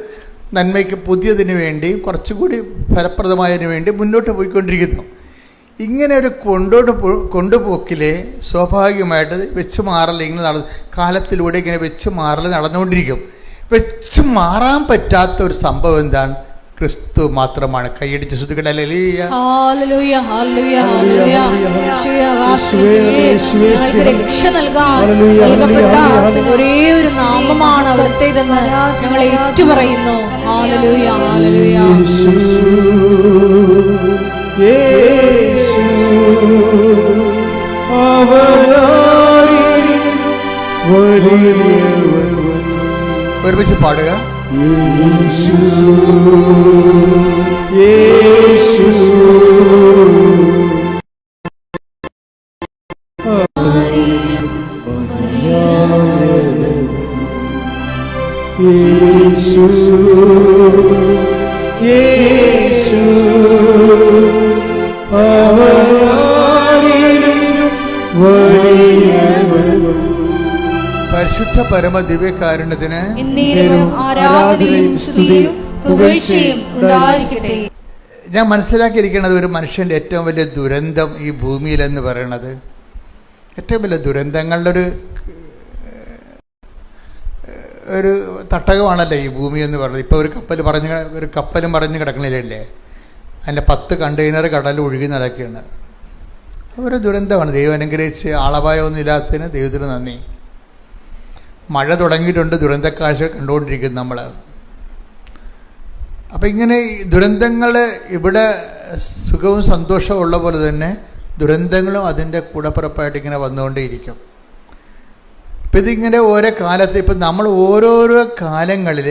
Speaker 3: നന്മയ്ക്ക് പുതിയതിന് വേണ്ടി കുറച്ചുകൂടി ഫലപ്രദമായതിനു വേണ്ടി മുന്നോട്ട് പോയിക്കൊണ്ടിരിക്കുന്നു. ഇങ്ങനെ ഒരു കൊണ്ടുപോക്കിലെ സ്വാഭാവികമായിട്ട് വെച്ച് മാറൽ ഇങ്ങനെ കാലത്തിലൂടെ ഇങ്ങനെ വെച്ച് മാറൽ നടന്നുകൊണ്ടിരിക്കും. വെച്ച് മാറാൻ പറ്റാത്ത ഒരു സംഭവം എന്താണ്? ക്രിസ്തു മാത്രമാണ്. കൈയടിച്ച് ശ്രുതിക്കട്ടെ.
Speaker 2: രക്ഷ നൽകപ്പെട്ട ഒരേ ഒരു നാമമാണ് അവിടുത്തേതെന്ന് ഞങ്ങൾ ഏറ്റുപറയുന്നു. ഹല്ലേലൂയ ഹല്ലേലൂയ.
Speaker 3: ഒരുമിച്ച് പാടുക.
Speaker 1: യേശു യേശു യേശു യേശു
Speaker 3: പരിശുദ്ധ പരമ ദിവ്യകാരുണ്യത്തിന്
Speaker 2: ആരാധനയും സ്തുതിയും പുകഴ്ചയും ഉണ്ടായിരിക്കട്ടെ.
Speaker 3: ഞാൻ മനസ്സിലാക്കിയിരിക്കുന്നത് ഒരു മനുഷ്യൻ്റെ ഏറ്റവും വലിയ ദുരന്തം ഈ ഭൂമിയിലെന്ന് പറയുന്നത്, ഏറ്റവും വലിയ ദുരന്തങ്ങളുടെ ഒരു തട്ടകമാണല്ലോ ഈ ഭൂമി എന്ന് പറയുന്നത്. ഇപ്പോൾ ഒരു കപ്പലും മറിഞ്ഞ് കിടക്കണില്ലേ? അതിൻ്റെ 10 കണ്ടെയ്നർ കടലിൽ ഒഴുകി നടക്കുകയാണ്. ഒരു ദുരന്തമാണ്. ദൈവം അനുഗ്രഹിച്ച് ആളപായമൊന്നും ഇല്ലാത്തതിന് ദൈവത്തിന് നന്ദി. മഴ തുടങ്ങിയിട്ടുണ്ട്, ദുരന്തക്കാഴ്ച കണ്ടുകൊണ്ടിരിക്കുന്നു നമ്മൾ. അപ്പം ഇങ്ങനെ ദുരന്തങ്ങൾ ഇവിടെ സുഖവും സന്തോഷവും ഉള്ള പോലെ തന്നെ ദുരന്തങ്ങളും അതിൻ്റെ കൂടപ്പിറപ്പായിട്ട് ഇങ്ങനെ വന്നുകൊണ്ടേയിരിക്കും. ഇപ്പം ഇതിങ്ങനെ ഓരോ കാലത്ത് ഇപ്പം നമ്മൾ ഓരോരോ കാലങ്ങളിൽ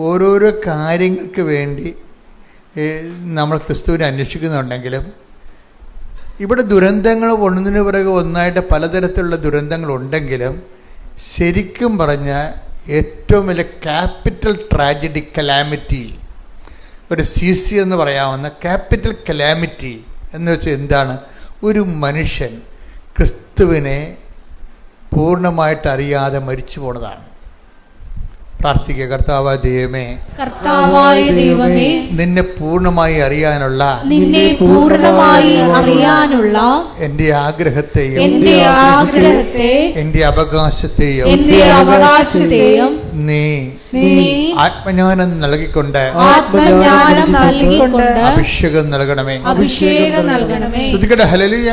Speaker 3: ഓരോരോ കാര്യങ്ങൾക്ക് വേണ്ടി നമ്മൾ ക്രിസ്തുവിനെ അന്വേഷിക്കുന്നുണ്ടെങ്കിലും ഇവിടെ ദുരന്തങ്ങൾ ഒന്നിനു പിറകെ ഒന്നായിട്ട് പലതരത്തിലുള്ള ദുരന്തങ്ങളുണ്ടെങ്കിലും ശരിക്കും പറഞ്ഞാൽ ഏറ്റവും വലിയ ക്യാപിറ്റൽ ട്രാജഡി കലാമിറ്റി, ഒരു CC എന്ന് പറയാവുന്ന ക്യാപിറ്റൽ കലാമിറ്റി എന്ന് വെച്ചാൽ എന്താണ്? ഒരു മനുഷ്യൻ ക്രിസ്തുവിനെ പൂർണ്ണമായിട്ട് അറിയാതെ മരിച്ചു പോണതാണ്. പ്രാർത്ഥിക്കുക. കർത്താവായ ദൈവമേ, നിന്നെ പൂർണ്ണമായി അറിയാനുള്ള എൻ്റെ ആഗ്രഹത്തെയും എൻ്റെ അവകാശത്തെയും നീ ആത്മജ്ഞാനം നൽകിക്കൊണ്ട് അഭിഷേകം നൽകണമേ. ശ്രുതികട ഹല്ലേലൂയ.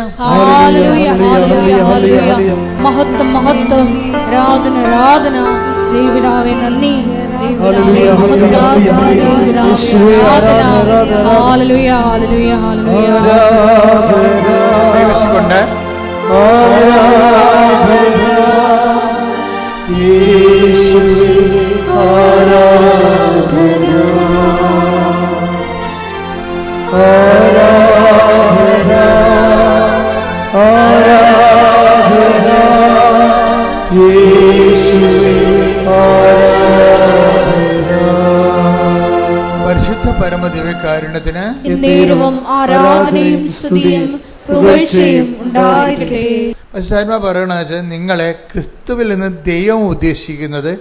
Speaker 2: മഹത്വം മഹത്വം, ആരാധന ആരാധന. ദൈവപിതാവേ നന്ദി, ദൈവപിതാവേ മഹത്വം, ദൈവപിതാവേ ആരാധന. ഹല്ലേലൂയ ഹല്ലേലൂയ ഹല്ലേലൂയ.
Speaker 3: ദൈവശികൊണ്ട് പരിശുദ്ധ പരമദിവ്യകാരുണ്യത്തിന്
Speaker 2: ആരാധനയും സ്തുതിയും പുകഴ്ചയും ഉണ്ടായിരിക്കട്ടെ.
Speaker 3: പരിശുദ്ധാത്മാവ് പറയണത് വെച്ചാൽ നിങ്ങളെ ക്രിസ്തുവിൽ നിന്ന് ദൈവം ഉദ്ദേശിക്കുന്നത്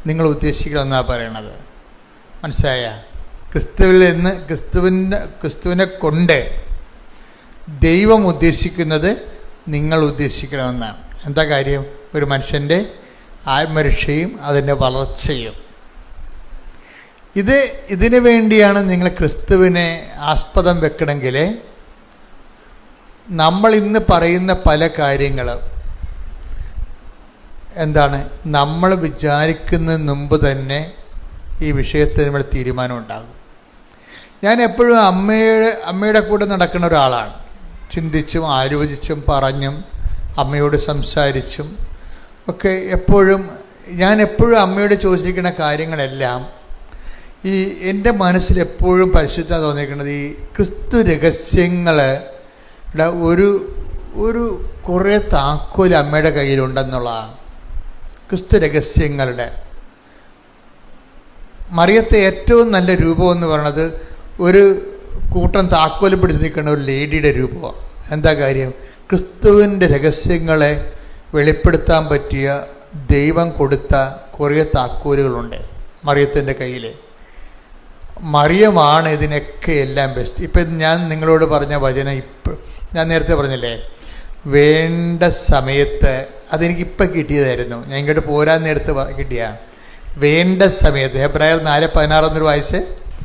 Speaker 3: നിങ്ങൾ ഉദ്ദേശിക്കണമെന്നാണ് പറയണത്. മനസ്സിലായ? ക്രിസ്തുവിൽ നിന്ന് ക്രിസ്തുവിനെ കൊണ്ട് ദൈവം ഉദ്ദേശിക്കുന്നത് നിങ്ങൾ ഉദ്ദേശിക്കണമെന്നാണ്. എന്താ കാര്യം? ഒരു മനുഷ്യൻ്റെ ആത്മരക്ഷയും അതിൻ്റെ വളർച്ചയും. ഇതിനു വേണ്ടിയാണ് നിങ്ങൾ ക്രിസ്തുവിനെ ആസ്പദം വെക്കണമെങ്കിൽ നമ്മൾ ഇന്ന് പറയുന്ന പല കാര്യങ്ങളും എന്താണ്? നമ്മൾ വിചാരിക്കുന്നതിന് മുമ്പ് തന്നെ ഈ വിഷയത്തിൽ നമ്മൾ തീരുമാനം ഉണ്ടാകും. ഞാൻ എപ്പോഴും അമ്മയുടെ കൂടെ നടക്കുന്ന ഒരാളാണ്. ചിന്തിച്ചും ആലോചിച്ചും പറഞ്ഞും അമ്മയോട് സംസാരിച്ചും ഒക്കെ ഞാൻ എപ്പോഴും അമ്മയോട് ചോദിച്ചിരിക്കുന്ന കാര്യങ്ങളെല്ലാം ഈ എൻ്റെ മനസ്സിലെപ്പോഴും പരിശുദ്ധ തോന്നിയിരിക്കുന്നത് ഈ ക്രിസ്തു രഹസ്യങ്ങളുടെ ഒരു കുറേ താക്കോൽ അമ്മയുടെ കയ്യിലുണ്ടെന്നുള്ളതാണ്. ക്രിസ്തു രഹസ്യങ്ങളുടെ മറിയത്തെ ഏറ്റവും നല്ല രൂപമെന്ന് പറയുന്നത് ഒരു കൂട്ടം താക്കോൽ പിടിച്ച് നിൽക്കുന്ന ഒരു ലേഡിയുടെ രൂപമാണ്. എന്താ കാര്യം? ക്രിസ്തുവിൻ്റെ രഹസ്യങ്ങളെ വെളിപ്പെടുത്താൻ പറ്റിയ ദൈവം കൊടുത്ത കുറേ താക്കോലുകളുണ്ട് മറിയത്തിൻ്റെ കയ്യിൽ. മറിയമാണ് ഇതിനൊക്കെ എല്ലാം ബെസ്റ്റ്. ഇപ്പം ഞാൻ നിങ്ങളോട് പറഞ്ഞ വചനം ഞാൻ നേരത്തെ പറഞ്ഞില്ലേ, വേണ്ട സമയത്ത് അതെനിക്കിപ്പം കിട്ടിയതായിരുന്നു. ഞാൻ ഇങ്ങോട്ട് പോരാൻ നേരത്ത് കിട്ടിയ വേണ്ട സമയത്ത്. ഹെബ്രായർ 4:16 വായിച്ച്.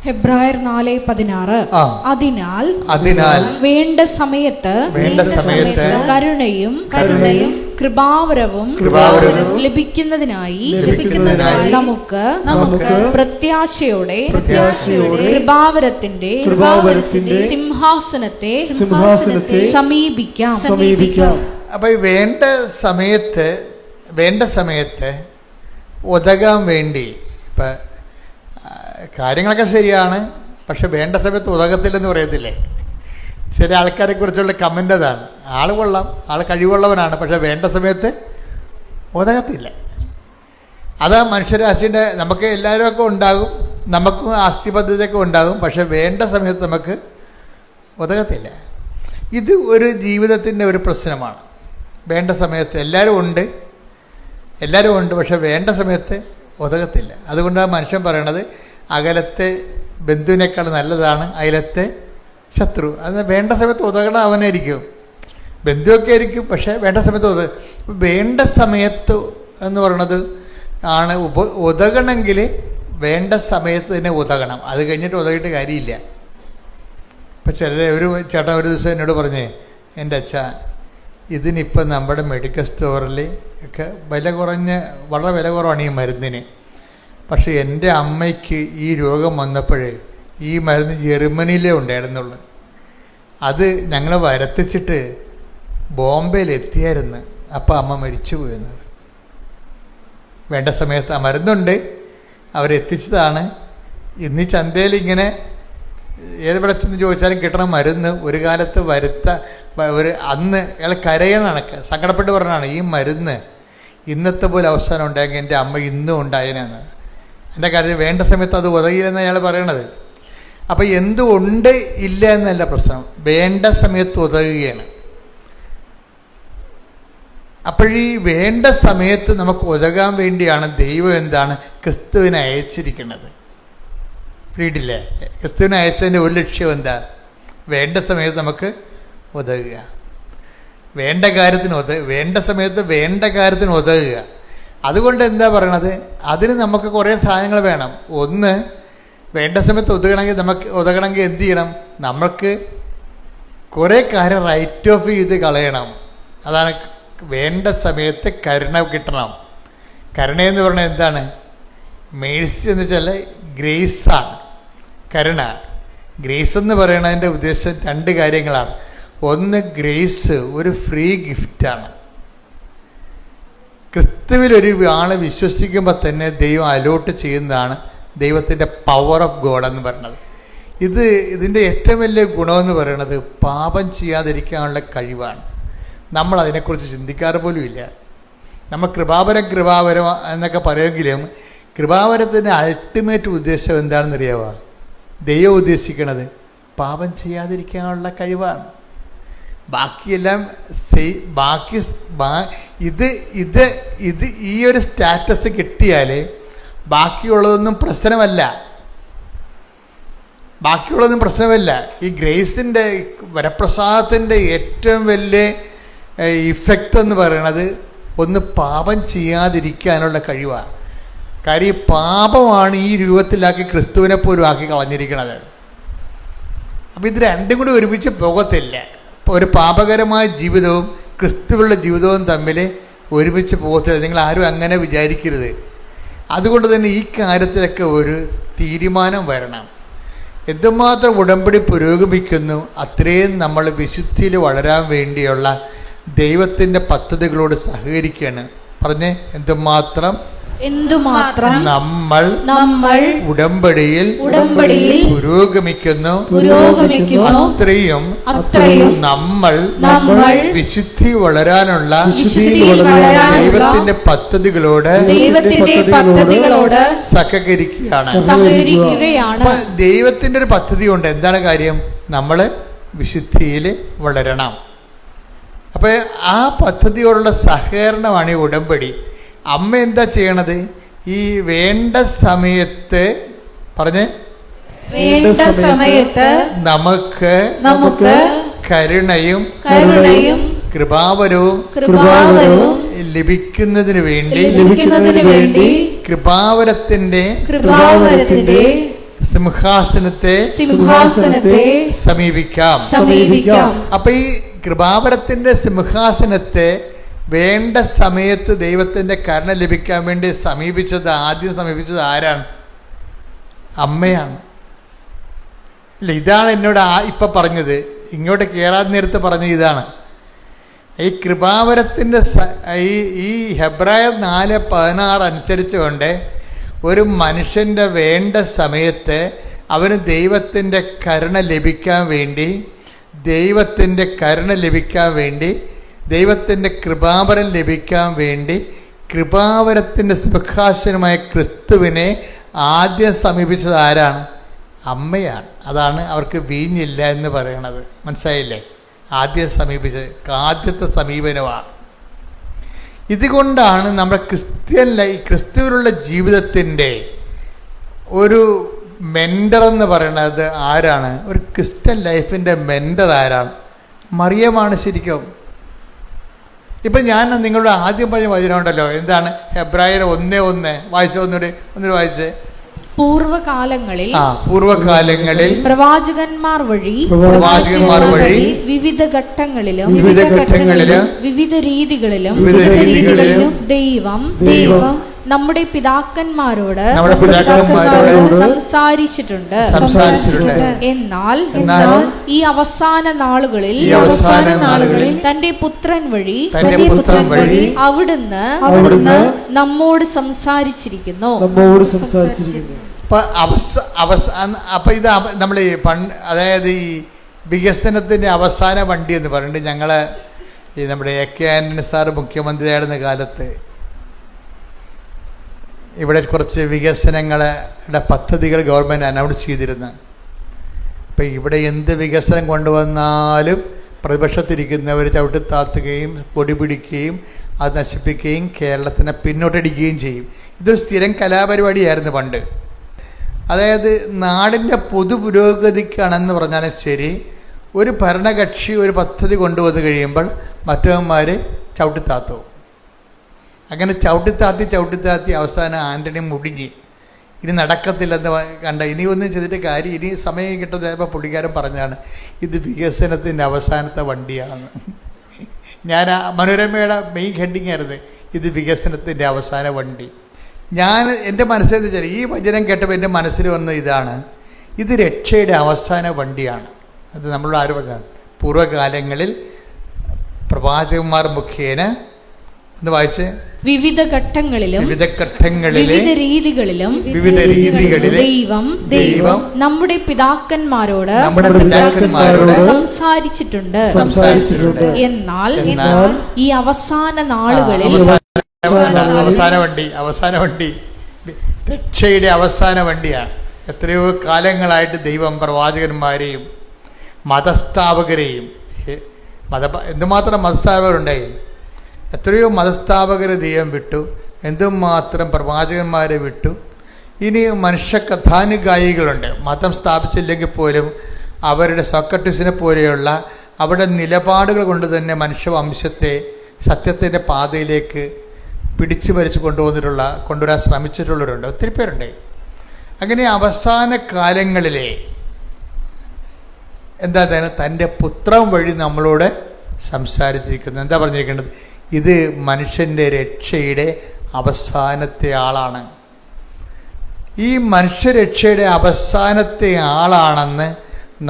Speaker 2: ഹെബ്രായർ 4:16. അതിനാൽ വേണ്ട സമയത്ത് കരുണയും കൃപാവരവും ലഭിക്കുന്നതിനായി നമുക്ക് പ്രത്യാശയോടെ കൃപാവരത്തിന്റെ സിംഹാസനത്തെ സമീപിക്കാം.
Speaker 3: അപ്പൊ വേണ്ട സമയത്ത് ഉതകാൻ വേണ്ടി ഇപ്പം കാര്യങ്ങളൊക്കെ ശരിയാണ്, പക്ഷെ വേണ്ട സമയത്ത് ഉതകത്തില്ലെന്ന് പറയത്തില്ലേ? ചില ആൾക്കാരെ കുറിച്ചുള്ള കമൻ്റ് അതാണ്. ആൾ കൊള്ളാം, ആൾ കഴിവുള്ളവനാണ്, പക്ഷെ വേണ്ട സമയത്ത് ഉതകത്തില്ല. അതാ മനുഷ്യരാശിൻ്റെ നമുക്ക് എല്ലാവരുമൊക്കെ ഉണ്ടാകും, നമുക്കും ആസ്തി പദ്ധതിയൊക്കെ ഉണ്ടാകും, പക്ഷെ വേണ്ട സമയത്ത് നമുക്ക് ഉതകത്തില്ല. ഇത് ഒരു ജീവിതത്തിൻ്റെ ഒരു പ്രശ്നമാണ്. വേണ്ട സമയത്ത് എല്ലാവരും ഉണ്ട്, പക്ഷെ വേണ്ട സമയത്ത് ഉതകത്തില്ല. അതുകൊണ്ടാണ് മനുഷ്യൻ പറയണത് അകലത്തെ ബന്ധുവിനേക്കാൾ നല്ലതാണ് അയലത്തെ ശത്രു. അത് വേണ്ട സമയത്ത് ഉതകണം അവനായിരിക്കും, ബന്ധുവൊക്കെ ആയിരിക്കും, പക്ഷേ വേണ്ട സമയത്ത് വേണ്ട സമയത്ത് എന്ന് പറയണത് ആണ് ഉതകണമെങ്കിൽ വേണ്ട സമയത്ത് തന്നെ ഉതകണം. അത് കഴിഞ്ഞിട്ട് ഉതകിയിട്ട് കാര്യമില്ല. ഇപ്പം ഒരു ചേട്ടൻ ഒരു ദിവസം എന്നോട് പറഞ്ഞേ, എൻ്റെ അച്ഛ, ഇതിനിപ്പം നമ്മുടെ മെഡിക്കൽ സ്റ്റോറിൽ ഒക്കെ വളരെ വില കുറവാണ് ഈ മരുന്നിന്. പക്ഷേ എൻ്റെ അമ്മയ്ക്ക് ഈ രോഗം വന്നപ്പോഴേ ഈ മരുന്ന് ജർമ്മനിയിലേ ഉണ്ടായിരുന്നുള്ളൂ. അത് ഞങ്ങൾ വരത്തിച്ചിട്ട് ബോംബെയിൽ എത്തിയായിരുന്നു. അപ്പോൾ അമ്മ മരിച്ചു പോയെന്ന്. വേണ്ട സമയത്ത് ആ മരുന്നുണ്ട്, അവരെത്തിച്ചതാണ്. ഇന്ന് ഈ ചന്തയിൽ ഇങ്ങനെ ഏതെവിടെ ചെന്ന് ചോദിച്ചാലും കിട്ടണം മരുന്ന്. ഒരു കാലത്ത് അന്ന് അയാൾ കരയണ സങ്കടപ്പെട്ട് പറഞ്ഞാണ്, ഈ മരുന്ന് ഇന്നത്തെ പോലെ അവസാനം ഉണ്ടായെങ്കിൽ എൻ്റെ അമ്മ ഇന്നും ഉണ്ടായനാണ്. എൻ്റെ കാര്യത്തിൽ വേണ്ട സമയത്ത് അത് ഉതകില്ലെന്ന് അയാൾ പറയണത്. അപ്പോൾ എന്തുകൊണ്ട് ഇല്ല എന്നല്ല പ്രശ്നം, വേണ്ട സമയത്ത് ഉതകുകയാണ്. അപ്പോഴീ വേണ്ട സമയത്ത് നമുക്ക് ഉതകാൻ വേണ്ടിയാണ് ദൈവം എന്താണ് ക്രിസ്തുവിനെ അയച്ചിരിക്കുന്നത്. ഫ്രീഡില്ലേ? ക്രിസ്തുവിനെ അയച്ചതിൻ്റെ ഒരു ലക്ഷ്യം എന്താ? വേണ്ട സമയത്ത് നമുക്ക് ഉതകുക, വേണ്ട സമയത്ത് വേണ്ട കാര്യത്തിന് ഉതകുക. അതുകൊണ്ട് എന്താ പറയണത്, അതിന് നമുക്ക് കുറേ സാധനങ്ങൾ വേണം. ഒന്ന്, വേണ്ട സമയത്ത് ഉതകണമെങ്കിൽ എന്ത് ചെയ്യണം? നമ്മൾക്ക് കുറേ കാര്യം റൈറ്റ് ഓഫ് ചെയ്ത് കളയണം. അതാണ് വേണ്ട സമയത്ത് കരുണ കിട്ടണം. കരുണയെന്ന് പറഞ്ഞാൽ എന്താണ്? മേഴ്സി എന്ന് വെച്ചാൽ ഗ്രേസാണ് കരുണ. ഗ്രേസ് എന്ന് പറയുന്നതിൻ്റെ ഉദ്ദേശം രണ്ട് കാര്യങ്ങളാണ്. ഒന്ന്, ഗ്രേസ് ഒരു ഫ്രീ ഗിഫ്റ്റാണ്. ക്രിസ്തുവിലൊരു ആളെ വിശ്വസിക്കുമ്പോൾ തന്നെ ദൈവം അലോട്ട് ചെയ്യുന്നതാണ് ദൈവത്തിൻ്റെ പവർ ഓഫ് ഗോഡ് എന്ന് പറയുന്നത്. ഇതിൻ്റെ ഏറ്റവും വലിയ ഗുണമെന്ന് പറയുന്നത് പാപം ചെയ്യാതിരിക്കാനുള്ള കഴിവാണ്. നമ്മൾ അതിനെക്കുറിച്ച് ചിന്തിക്കാറ് പോലും ഇല്ല. നമ്മൾ കൃപാവരം എന്നൊക്കെ പറയുമെങ്കിലും കൃപാവരത്തിൻ്റെ അൾട്ടിമേറ്റ് ഉദ്ദേശം എന്താണെന്നറിയാമോ? ദൈവം ഉദ്ദേശിക്കണത് പാപം ചെയ്യാതിരിക്കാനുള്ള കഴിവാണ്. ബാക്കിയെല്ലാം ഇത് ഈ ഒരു സ്റ്റാറ്റസ് കിട്ടിയാൽ ബാക്കിയുള്ളതൊന്നും പ്രശ്നമല്ല. ഈ ഗ്രേസിൻ്റെ വരപ്രസാദത്തിൻ്റെ ഏറ്റവും വലിയ ഇഫക്റ്റ് എന്ന് പറയുന്നത് ഒന്ന് പാപം ചെയ്യാതിരിക്കാനുള്ള കഴിവാണ്. കാര്യം പാപമാണ് ഈ രൂപത്തിലാക്കി ക്രിസ്തുവിനെ പോലും ആക്കി കളഞ്ഞിരിക്കുന്നത്. അപ്പോൾ ഇത് രണ്ടും കൂടി ഒരുമിച്ച് പോകത്തില്ല. ഇപ്പോൾ ഒരു പാപകരമായ ജീവിതവും ക്രിസ്തുവിലുള്ള ജീവിതവും തമ്മിൽ ഒരുമിച്ച് പോകത്തില്ല. നിങ്ങൾ ആരും അങ്ങനെ വിചാരിക്കരുത്. അതുകൊണ്ട് തന്നെ ഈ കാര്യത്തിലൊക്കെ ഒരു തീരുമാനം വരണം. എന്തുമാത്രം ഉടമ്പടി പുരോഗമിക്കുന്നു അത്രയും നമ്മൾ വിശുദ്ധിയിൽ വളരാൻ വേണ്ടിയുള്ള ദൈവത്തിൻ്റെ പദ്ധതികളോട് സഹകരിക്കുകയാണ്. പറഞ്ഞേ, എന്തുമാത്രം നമ്മൾ ഉടമ്പടിയിൽ പുരോഗമിക്കുന്നു അത്രയും നമ്മൾ വിശുദ്ധി വളരാനുള്ള ദൈവത്തിന്റെ പദ്ധതികളോട് സഹകരിക്കുകയാണ്. ദൈവത്തിന്റെ ഒരു പദ്ധതി ഉണ്ട്. എന്താണ് കാര്യം? നമ്മൾ വിശുദ്ധിയിൽ വളരണം. അപ്പോൾ ആ പദ്ധതിയോടുള്ള സഹകരണമാണ് ഈ ഉടമ്പടി. അമ്മ എന്താ ചെയ്യണത്? ഈ വേണ്ട സമയത്ത് നമുക്ക് കരുണയും കൃപാവരവും ലഭിക്കുന്നതിന് വേണ്ടി കൃപാവരത്തിന്റെ സിംഹാസനത്തെ സമീപിക്കാം. അപ്പൊ ഈ കൃപാവരത്തിന്റെ സിംഹാസനത്തെ വേണ്ട സമയത്ത് ദൈവത്തിൻ്റെ കരുണ ലഭിക്കാൻ വേണ്ടി ആദ്യം സമീപിച്ചത് ആരാണ്? അമ്മയാണ്. ഇല്ല, ഇതാണ് എന്നോട് ഇപ്പം പറഞ്ഞത്. ഇങ്ങോട്ട് കയറാൻ നേരത്ത് പറഞ്ഞ ഇതാണ്. ഈ കൃപാവരത്തിൻ്റെ ഈ ഹെബ്രായർ 4:16 അനുസരിച്ചുകൊണ്ട് ഒരു മനുഷ്യൻ്റെ വേണ്ട സമയത്ത് അവന് ദൈവത്തിൻ്റെ കരുണ ലഭിക്കാൻ വേണ്ടി ദൈവത്തിൻ്റെ കൃപാവരം ലഭിക്കാൻ വേണ്ടി കൃപാവരത്തിൻ്റെ സിംഹാസനമായ ക്രിസ്തുവിനെ ആദ്യം സമീപിച്ചത് ആരാണ്? അമ്മയാണ്. അതാണ് അവർക്ക് വീഞ്ഞില്ല എന്ന് പറയണത്. മനസ്സിലായില്ലേ? ആദ്യത്തെ സമീപനമാണ്. ഇതുകൊണ്ടാണ് നമ്മുടെ ക്രിസ്തുവിലുള്ള ജീവിതത്തിൻ്റെ ഒരു മെൻറ്റർ എന്ന് പറയുന്നത് ആരാണ്? ഒരു ക്രിസ്ത്യൻ ലൈഫിൻ്റെ മെൻറ്റർ ആരാണ്? മറിയമാണ് ശരിക്കും. ഇപ്പം ഞാൻ നിങ്ങളുടെ ആദ്യം പറഞ്ഞ വചനമുണ്ടല്ലോ, എന്താണ്? ഹെബ്രായർ 1:1 വായിച്ചോ, ഒന്നുകൂടി വായിച്ചേ.
Speaker 2: പൂർവകാലങ്ങളിൽ
Speaker 3: പ്രവാചകന്മാർ വഴി
Speaker 2: വിവിധ ഘട്ടങ്ങളിലും വിവിധ രീതികളിലും ദൈവം നമ്മുടെ പിതാക്കന്മാരോട് സംസാരിച്ചിട്ടുണ്ട്. എന്നാൽ ഈ അവസാന നാളുകളിൽ തന്റെ പുത്രൻ വഴി അവിടുന്ന് നമ്മോട് സംസാരിച്ചിരിക്കുന്നു.
Speaker 3: അപ്പൊ ഇത് നമ്മൾ അതായത് ഈ വികസനത്തിന്റെ അവസാന വണ്ടി എന്ന് പറഞ്ഞിട്ട് ഞങ്ങള് ഈ നമ്മുടെ AK ആന്റണി സാറ് മുഖ്യമന്ത്രിയായിരുന്ന കാലത്ത് ഇവിടെ കുറച്ച് വികസനങ്ങളുടെ പദ്ധതികൾ ഗവൺമെൻറ് അനൗൺസ് ചെയ്തിരുന്നു. ഇപ്പം ഇവിടെ എന്ത് വികസനം കൊണ്ടുവന്നാലും പ്രതിപക്ഷത്തിരിക്കുന്നവർ ചവിട്ടിത്താത്തുകയും പൊടി പിടിക്കുകയും അത് നശിപ്പിക്കുകയും കേരളത്തിനെ പിന്നോട്ടടിക്കുകയും ചെയ്യും. ഇതൊരു സ്ഥിരം കലാപരിപാടിയായിരുന്നു പണ്ട്. അതായത് നാടിൻ്റെ പൊതു പുരോഗതിക്കാണെന്ന് പറഞ്ഞാലും ശരി, ഒരു ഭരണകക്ഷി ഒരു പദ്ധതി കൊണ്ടുവന്ന് കഴിയുമ്പോൾ മറ്റവന്മാർ ചവിട്ടിത്താത്തു. അങ്ങനെ ചവിട്ടിത്താത്തി അവസാനം ആൻ്റണി മുടിഞ്ഞ് ഇനി നടക്കത്തില്ലെന്ന് കണ്ട, ഇനി ഒന്നും ചെയ്തിട്ട് കാര്യം, ഇനി സമയം കിട്ടുന്നപ്പോൾ പുള്ളിക്കാരൻ പറഞ്ഞാണ് ഇത് വികസനത്തിൻ്റെ അവസാനത്തെ വണ്ടിയാണെന്ന്. ഞാൻ മനോരമയുടെ മെയിൻ ഹെഡിങ് ആയിരുന്നു ഇത് വികസനത്തിൻ്റെ അവസാന വണ്ടി. ഞാൻ എൻ്റെ മനസ്സിലെന്ന് വെച്ചാൽ ഈ വചനം കേട്ടപ്പോൾ എൻ്റെ മനസ്സിൽ വന്ന ഇതാണ്, ഇത് രക്ഷയുടെ അവസാന വണ്ടിയാണ്. അത് നമ്മളോട് ആര് പറഞ്ഞ പൂർവ്വകാലങ്ങളിൽ പ്രവാചകന്മാർ മുഖേന ഒന്ന് വായിച്ച്
Speaker 2: വിവിധ ഘട്ടങ്ങളിലും
Speaker 3: വിവിധ രീതികളിലും ദൈവം
Speaker 2: നമ്മുടെ പിതാക്കന്മാരോട് സംസാരിച്ചിട്ടുണ്ട്. എന്നാൽ ഈ അവസാന നാളുകളിൽ
Speaker 3: അവസാന വണ്ടി രക്ഷയുടെ അവസാന വണ്ടിയാണ്. എത്രയോ കാലങ്ങളായിട്ട് ദൈവം പ്രവാചകന്മാരെയും മതസ്ഥാപകരെയും എന്തുമാത്രം മതസ്ഥാപകരുണ്ടായി, എത്രയോ മതസ്ഥാപകരെ ദൈവം വിട്ടു, എന്തുമാത്രം പ്രവാചകന്മാരെ വിട്ടു. ഇനി മനുഷ്യ കഥാനുഗായികളുണ്ട്, മതം സ്ഥാപിച്ചില്ലെങ്കിൽ പോലും അവരുടെ സോക്രട്ടീസിനെ പോലെയുള്ള അവരുടെ നിലപാടുകൾ കൊണ്ട് തന്നെ മനുഷ്യവംശത്തെ സത്യത്തിൻ്റെ പാതയിലേക്ക് പിടിച്ചു ഭരിച്ച് കൊണ്ടുവരാൻ ശ്രമിച്ചിട്ടുള്ളവരുണ്ട്, ഒത്തിരി പേരുണ്ട്. അങ്ങനെ അവസാന കാലങ്ങളിലെ എന്താണ് തൻ്റെ പുത്രൻ വഴി നമ്മളോട് സംസാരിച്ചിരിക്കുന്നത്. എന്താ പറഞ്ഞിരിക്കേണ്ടത്? ഇത് മനുഷ്യൻ്റെ രക്ഷയുടെ അവസാനത്തെ ആളാണ്. ഈ മനുഷ്യരക്ഷയുടെ അവസാനത്തെ ആളാണെന്ന്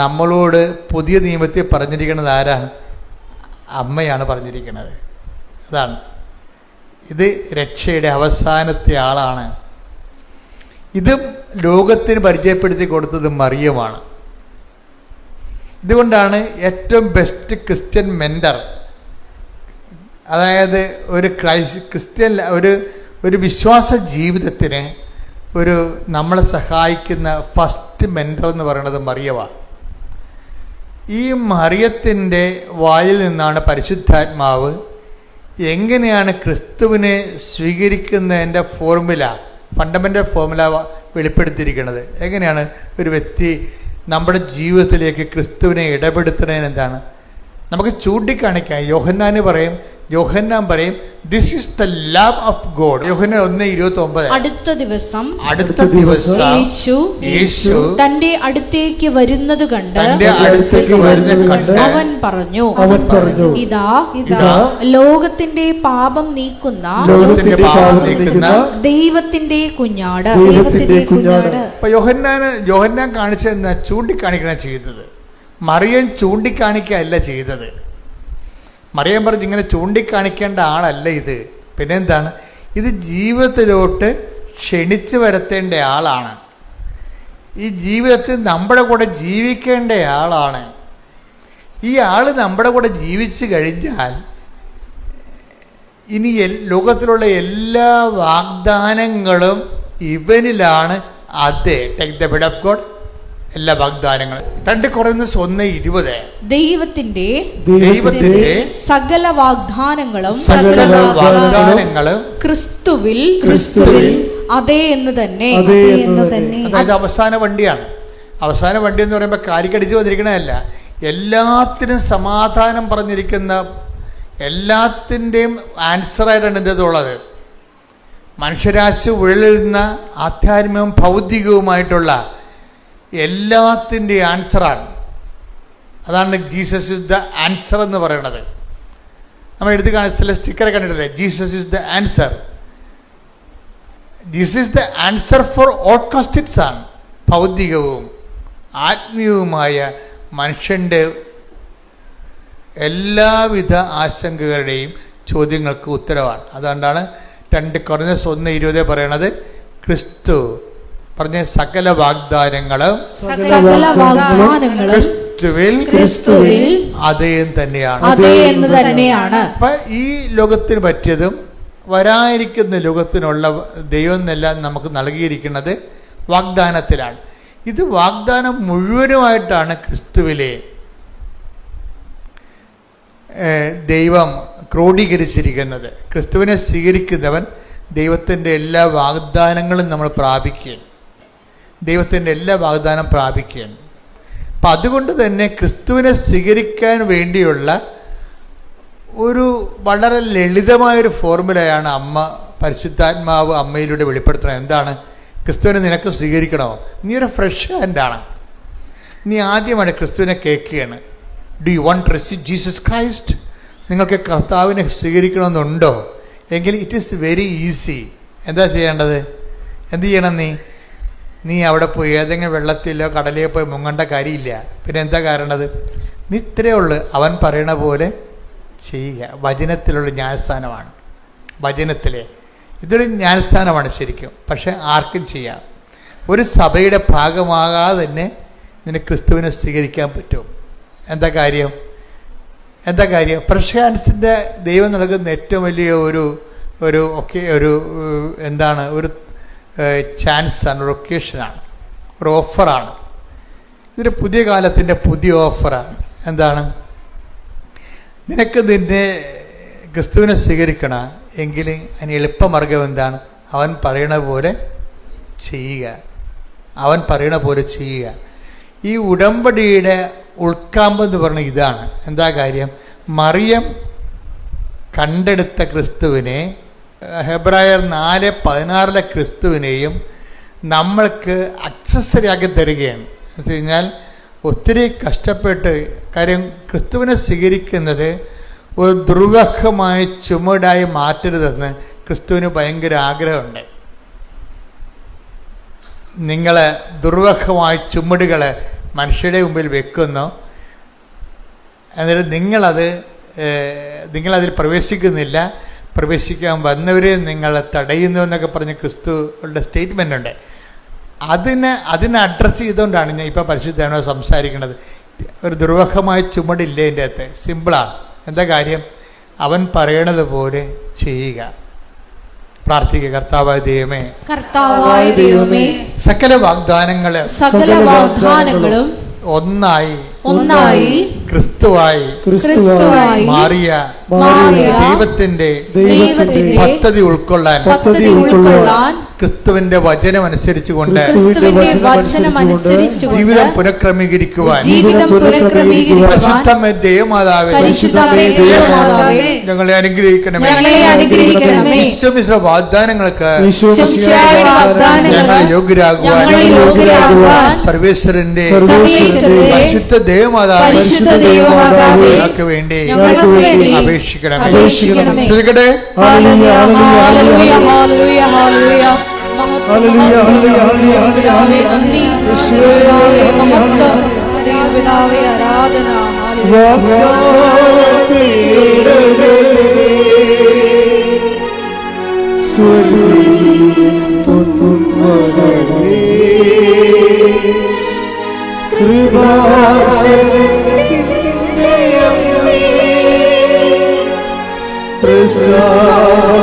Speaker 3: നമ്മളോട് പുതിയ നിയമത്തിൽ പറഞ്ഞിരിക്കുന്നത് ആരാണ്? അമ്മയാണ് പറഞ്ഞിരിക്കുന്നത്. അതാണ്, ഇത് രക്ഷയുടെ അവസാനത്തെ ആളാണ്. ഇത് ലോകത്തിന് പരിചയപ്പെടുത്തി കൊടുത്തത് മറിയമാണ്. ഇതുകൊണ്ടാണ് ഏറ്റവും ബെസ്റ്റ് ക്രിസ്ത്യൻ മെൻറ്റർ, അതായത് ഒരു ക്രിസ്ത്യൻ ഒരു വിശ്വാസ ജീവിതത്തിന് നമ്മളെ സഹായിക്കുന്ന ഫസ്റ്റ് മെൻറ്റർ എന്ന് പറയുന്നത് മറിയമാണ്. ഈ മറിയത്തിൻ്റെ വായിൽ നിന്നാണ് പരിശുദ്ധാത്മാവ് എങ്ങനെയാണ് ക്രിസ്തുവിനെ സ്വീകരിക്കുന്നതിൻ്റെ ഫണ്ടമെൻ്റൽ ഫോർമുല വെളിപ്പെടുത്തിയിരിക്കുന്നത്. എങ്ങനെയാണ് ഒരു വ്യക്തി നമ്മുടെ ജീവിതത്തിലേക്ക് ക്രിസ്തുവിനെ ഇടപെടുത്തുന്നതിന് എന്താണ് നമുക്ക് ചൂണ്ടിക്കാണിക്കാം. യോഹന്നാൻ പറയും this is the love of God. യോഹന്നാൻ 1:29. അടുത്ത ദിവസം യേശു
Speaker 2: തന്റെ അടുത്തേക്ക് വരുന്നത് കണ്ട് അവൻ പറഞ്ഞു ഇതാ ലോകത്തിന്റെ പാപം നീക്കുന്ന ദൈവത്തിന്റെ കുഞ്ഞാട്.
Speaker 3: അപ്പൊ യോഹന്നാൻ കാണിച്ചെന്ന് ചൂണ്ടിക്കാണിക്കണം ചെയ്തത്. മറിയം ചൂണ്ടിക്കാണിക്കുകയല്ല ചെയ്തത്. മറിയം പറഞ്ഞ് ഇങ്ങനെ ചൂണ്ടിക്കാണിക്കേണ്ട ആളല്ല ഇത്. പിന്നെന്താണ്? ഇത് ജീവിതത്തിലോട്ട് ക്ഷണിച്ചു വരുത്തേണ്ട ആളാണ്. ഈ ജീവിതത്തിൽ നമ്മുടെ കൂടെ ജീവിക്കേണ്ട ആളാണ്. ഈ ആൾ നമ്മുടെ കൂടെ ജീവിച്ചു കഴിഞ്ഞാൽ ഇനി ലോകത്തിലുള്ള എല്ലാ വാഗ്ദാനങ്ങളും ഇവനിലാണ്. അതെ, take the bed of God, എല്ലാ വാഗ്ദാനങ്ങളും. 2 Corinthians 1:20.
Speaker 2: ദൈവത്തിന്റെ സകല വാഗ്ദാനങ്ങളും ക്രിസ്തുവിൽ അതെ എന്ന് തന്നെ.
Speaker 3: അതായത് അവസാന വണ്ടിയാണ്. അവസാന വണ്ടി എന്ന് പറയുമ്പോൾ കാരിക്കടിച്ച് വന്നിരിക്കണതല്ല, എല്ലാത്തിനും സമാധാനം പറഞ്ഞിരിക്കുന്ന, എല്ലാത്തിൻ്റെയും ആൻസറായിട്ടാണ് എൻ്റെ ഉള്ളത്. മനുഷ്യരാശി ഉഴലുന്ന ആധ്യാത്മികവും ഭൗതികവുമായിട്ടുള്ള എല്ലാത്തിൻ്റെ ആൻസറാണ്. അതാണ് ജീസസ് ഇസ് ദ ആൻസർ എന്ന് പറയുന്നത്. നമ്മൾ എടുത്ത് ചില സ്റ്റിക്കർ കണ്ടിട്ടില്ലേ, Jesus is the answer. This is the answer for all questions ആണ്. ഭൗതികവും ആത്മീയവുമായ മനുഷ്യൻ്റെ എല്ലാവിധ ആശങ്കകളുടെയും ചോദ്യങ്ങൾക്ക് ഉത്തരവാണ്. അതുകൊണ്ടാണ് 2 കൊരിന്ത്യർ 1:20 പറയണത്, ക്രിസ്തു പറഞ്ഞ സകല വാഗ്ദാനങ്ങളും ക്രിസ്തുവിൽ അതേ തന്നെയാണ്. അപ്പൊ ഈ ലോകത്തിന് പറ്റിയതും വരാനിരിക്കുന്ന ലോകത്തിനുള്ള ദൈവം എന്നെല്ലാം നമുക്ക് നൽകിയിരിക്കുന്നത് വാഗ്ദാനത്തിലാണ്. ഇത് വാഗ്ദാനം മുഴുവനുമായിട്ടാണ് ക്രിസ്തുവിലെ ദൈവം ക്രോഡീകരിച്ചിരിക്കുന്നത്. ക്രിസ്തുവിനെ സ്വീകരിക്കുന്നവൻ ദൈവത്തിൻ്റെ എല്ലാ വാഗ്ദാനങ്ങളും നമ്മൾ പ്രാപിക്കുകയാണ്, ദൈവത്തിൻ്റെ എല്ലാ വാഗ്ദാനം പ്രാപിക്കുകയാണ്. അപ്പം അതുകൊണ്ട് തന്നെ ക്രിസ്തുവിനെ സ്വീകരിക്കാൻ വേണ്ടിയുള്ള ഒരു വളരെ ലളിതമായൊരു ഫോർമുലയാണ് അമ്മ പരിശുദ്ധാത്മാവ് അമ്മയിലൂടെ വെളിപ്പെടുത്തുന്നത്. എന്താണ്? ക്രിസ്തുവിനെ നിനക്ക് സ്വീകരിക്കണോ? നീ ഒരു ഫ്രഷ് ഹാൻഡാണ്, നീ ആദ്യമാണ് ക്രിസ്തുവിനെ കേൾക്കുകയാണ്. Do you want to receive Jesus Christ? നിങ്ങൾക്ക് കർത്താവിനെ സ്വീകരിക്കണമെന്നുണ്ടോ? എങ്കിൽ ഇറ്റ് ഈസ് വെരി ഈസി. എന്താ ചെയ്യേണ്ടത്? എന്ത് ചെയ്യണം? നീ അവിടെ പോയി ഏതെങ്കിലും വെള്ളത്തിലോ കടലിലോ പോയി മുങ്ങേണ്ട കാര്യമില്ല. പിന്നെ എന്താ കാരണത്? നീ ഇത്രയേ ഉള്ളൂ, അവൻ പറയണ പോലെ ചെയ്യുക. വചനത്തിലുള്ള ന്യായസ്ഥാനമാണ്. വചനത്തിലെ ഇതൊരു ന്യായസ്ഥാനമാണ് ശരിക്കും. പക്ഷെ ആർക്കും ചെയ്യാം. ഒരു സഭയുടെ ഭാഗമാകാതെ തന്നെ നിന്നെ ക്രിസ്തുവിനെ സ്വീകരിക്കാൻ പറ്റും. എന്താ കാര്യം? ഫ്രഷ് ഹാൻഡ്സിൻ്റെ ദൈവം നൽകുന്ന ഏറ്റവും വലിയ ഒരു ചാൻസാണ്, ഒരു ഒക്കേഷനാണ്, ഒരു ഓഫറാണ്. ഇതൊരു പുതിയ കാലത്തിൻ്റെ പുതിയ ഓഫറാണ്. എന്താണ്? നിനക്ക് നിന്നെ ക്രിസ്തുവിനെ സ്വീകരിക്കണം എങ്കിൽ അതിന് എളുപ്പമാർഗം എന്താണ്? അവൻ പറയണ പോലെ ചെയ്യുക. ഈ ഉടമ്പടിയുടെ ഉൾക്കാമ്പെന്ന് പറഞ്ഞാൽ ഇതാണ്. എന്താ കാര്യം? മറിയം കണ്ടെടുത്ത ക്രിസ്തുവിനെ, ഹെബ്രായർ 4:16 ക്രിസ്തുവിനെയും നമ്മൾക്ക് അക്സസറി ആക്കി തരികയാണ്. എന്ന് വെച്ച് കഴിഞ്ഞാൽ ഒത്തിരി കഷ്ടപ്പെട്ട്, കാര്യം ക്രിസ്തുവിനെ സ്വീകരിക്കുന്നത് ഒരു ദുർവഹമായ ചുമടായി മാറ്റരുതെന്ന് ക്രിസ്തുവിന് ഭയങ്കര ആഗ്രഹമുണ്ട്. നിങ്ങൾ ദുർവഹമായ ചുമടുകൾ മനുഷ്യരുടെ മുമ്പിൽ വെക്കുന്നു, എന്നിട്ട് നിങ്ങളതിൽ പ്രവേശിക്കുന്നില്ല, പ്രവേശിക്കാൻ വന്നവരെ നിങ്ങൾ തടയുന്നു എന്നൊക്കെ പറഞ്ഞ് ക്രിസ്തുവിൻ്റെ സ്റ്റേറ്റ്മെൻ്റ് ഉണ്ട്. അതിനെ അഡ്രസ്സ് ചെയ്തുകൊണ്ടാണ് ഞാൻ ഇപ്പോൾ പരിശുദ്ധനോട് സംസാരിക്കുന്നത്. ഒരു ദുർവഹമായ ചുമടില്ലേ എൻ്റെ അകത്ത്? സിമ്പിളാണ്. എന്താ കാര്യം? അവൻ പറയണത് പോലെ ചെയ്യുക. പ്രാർത്ഥിക്കുക. കർത്താവായ ദൈവമേ, സകല വാഗ്ദാനങ്ങളും ഒന്നായി ക്രിസ്തുവായി മാറിയ ദൈവത്തിന്റെ പദ്ധതി ഉൾക്കൊള്ളാൻ ക്രിസ്തുവിന്റെ വചനം അനുസരിച്ചുകൊണ്ട് ജീവിതം പുനഃക്രമീകരിക്കുവാൻ പരിശുദ്ധമേ ദൈവമാതാവേ ഞങ്ങളെ അനുഗ്രഹിക്കണമേ. ഈശോമിശിഹായുടെ വാഗ്ദാനങ്ങൾക്ക് ഞങ്ങൾ യോഗ്യരാകുവാൻ സർവേശ്വരന്റെ പരിശുദ്ധ ദൈവമാതാവേ ഞങ്ങൾക്ക് വേണ്ടി അപേക്ഷിക്കണമേ. ശ്രദ്ധിക്കട്ടെ.
Speaker 4: പ്രസാദ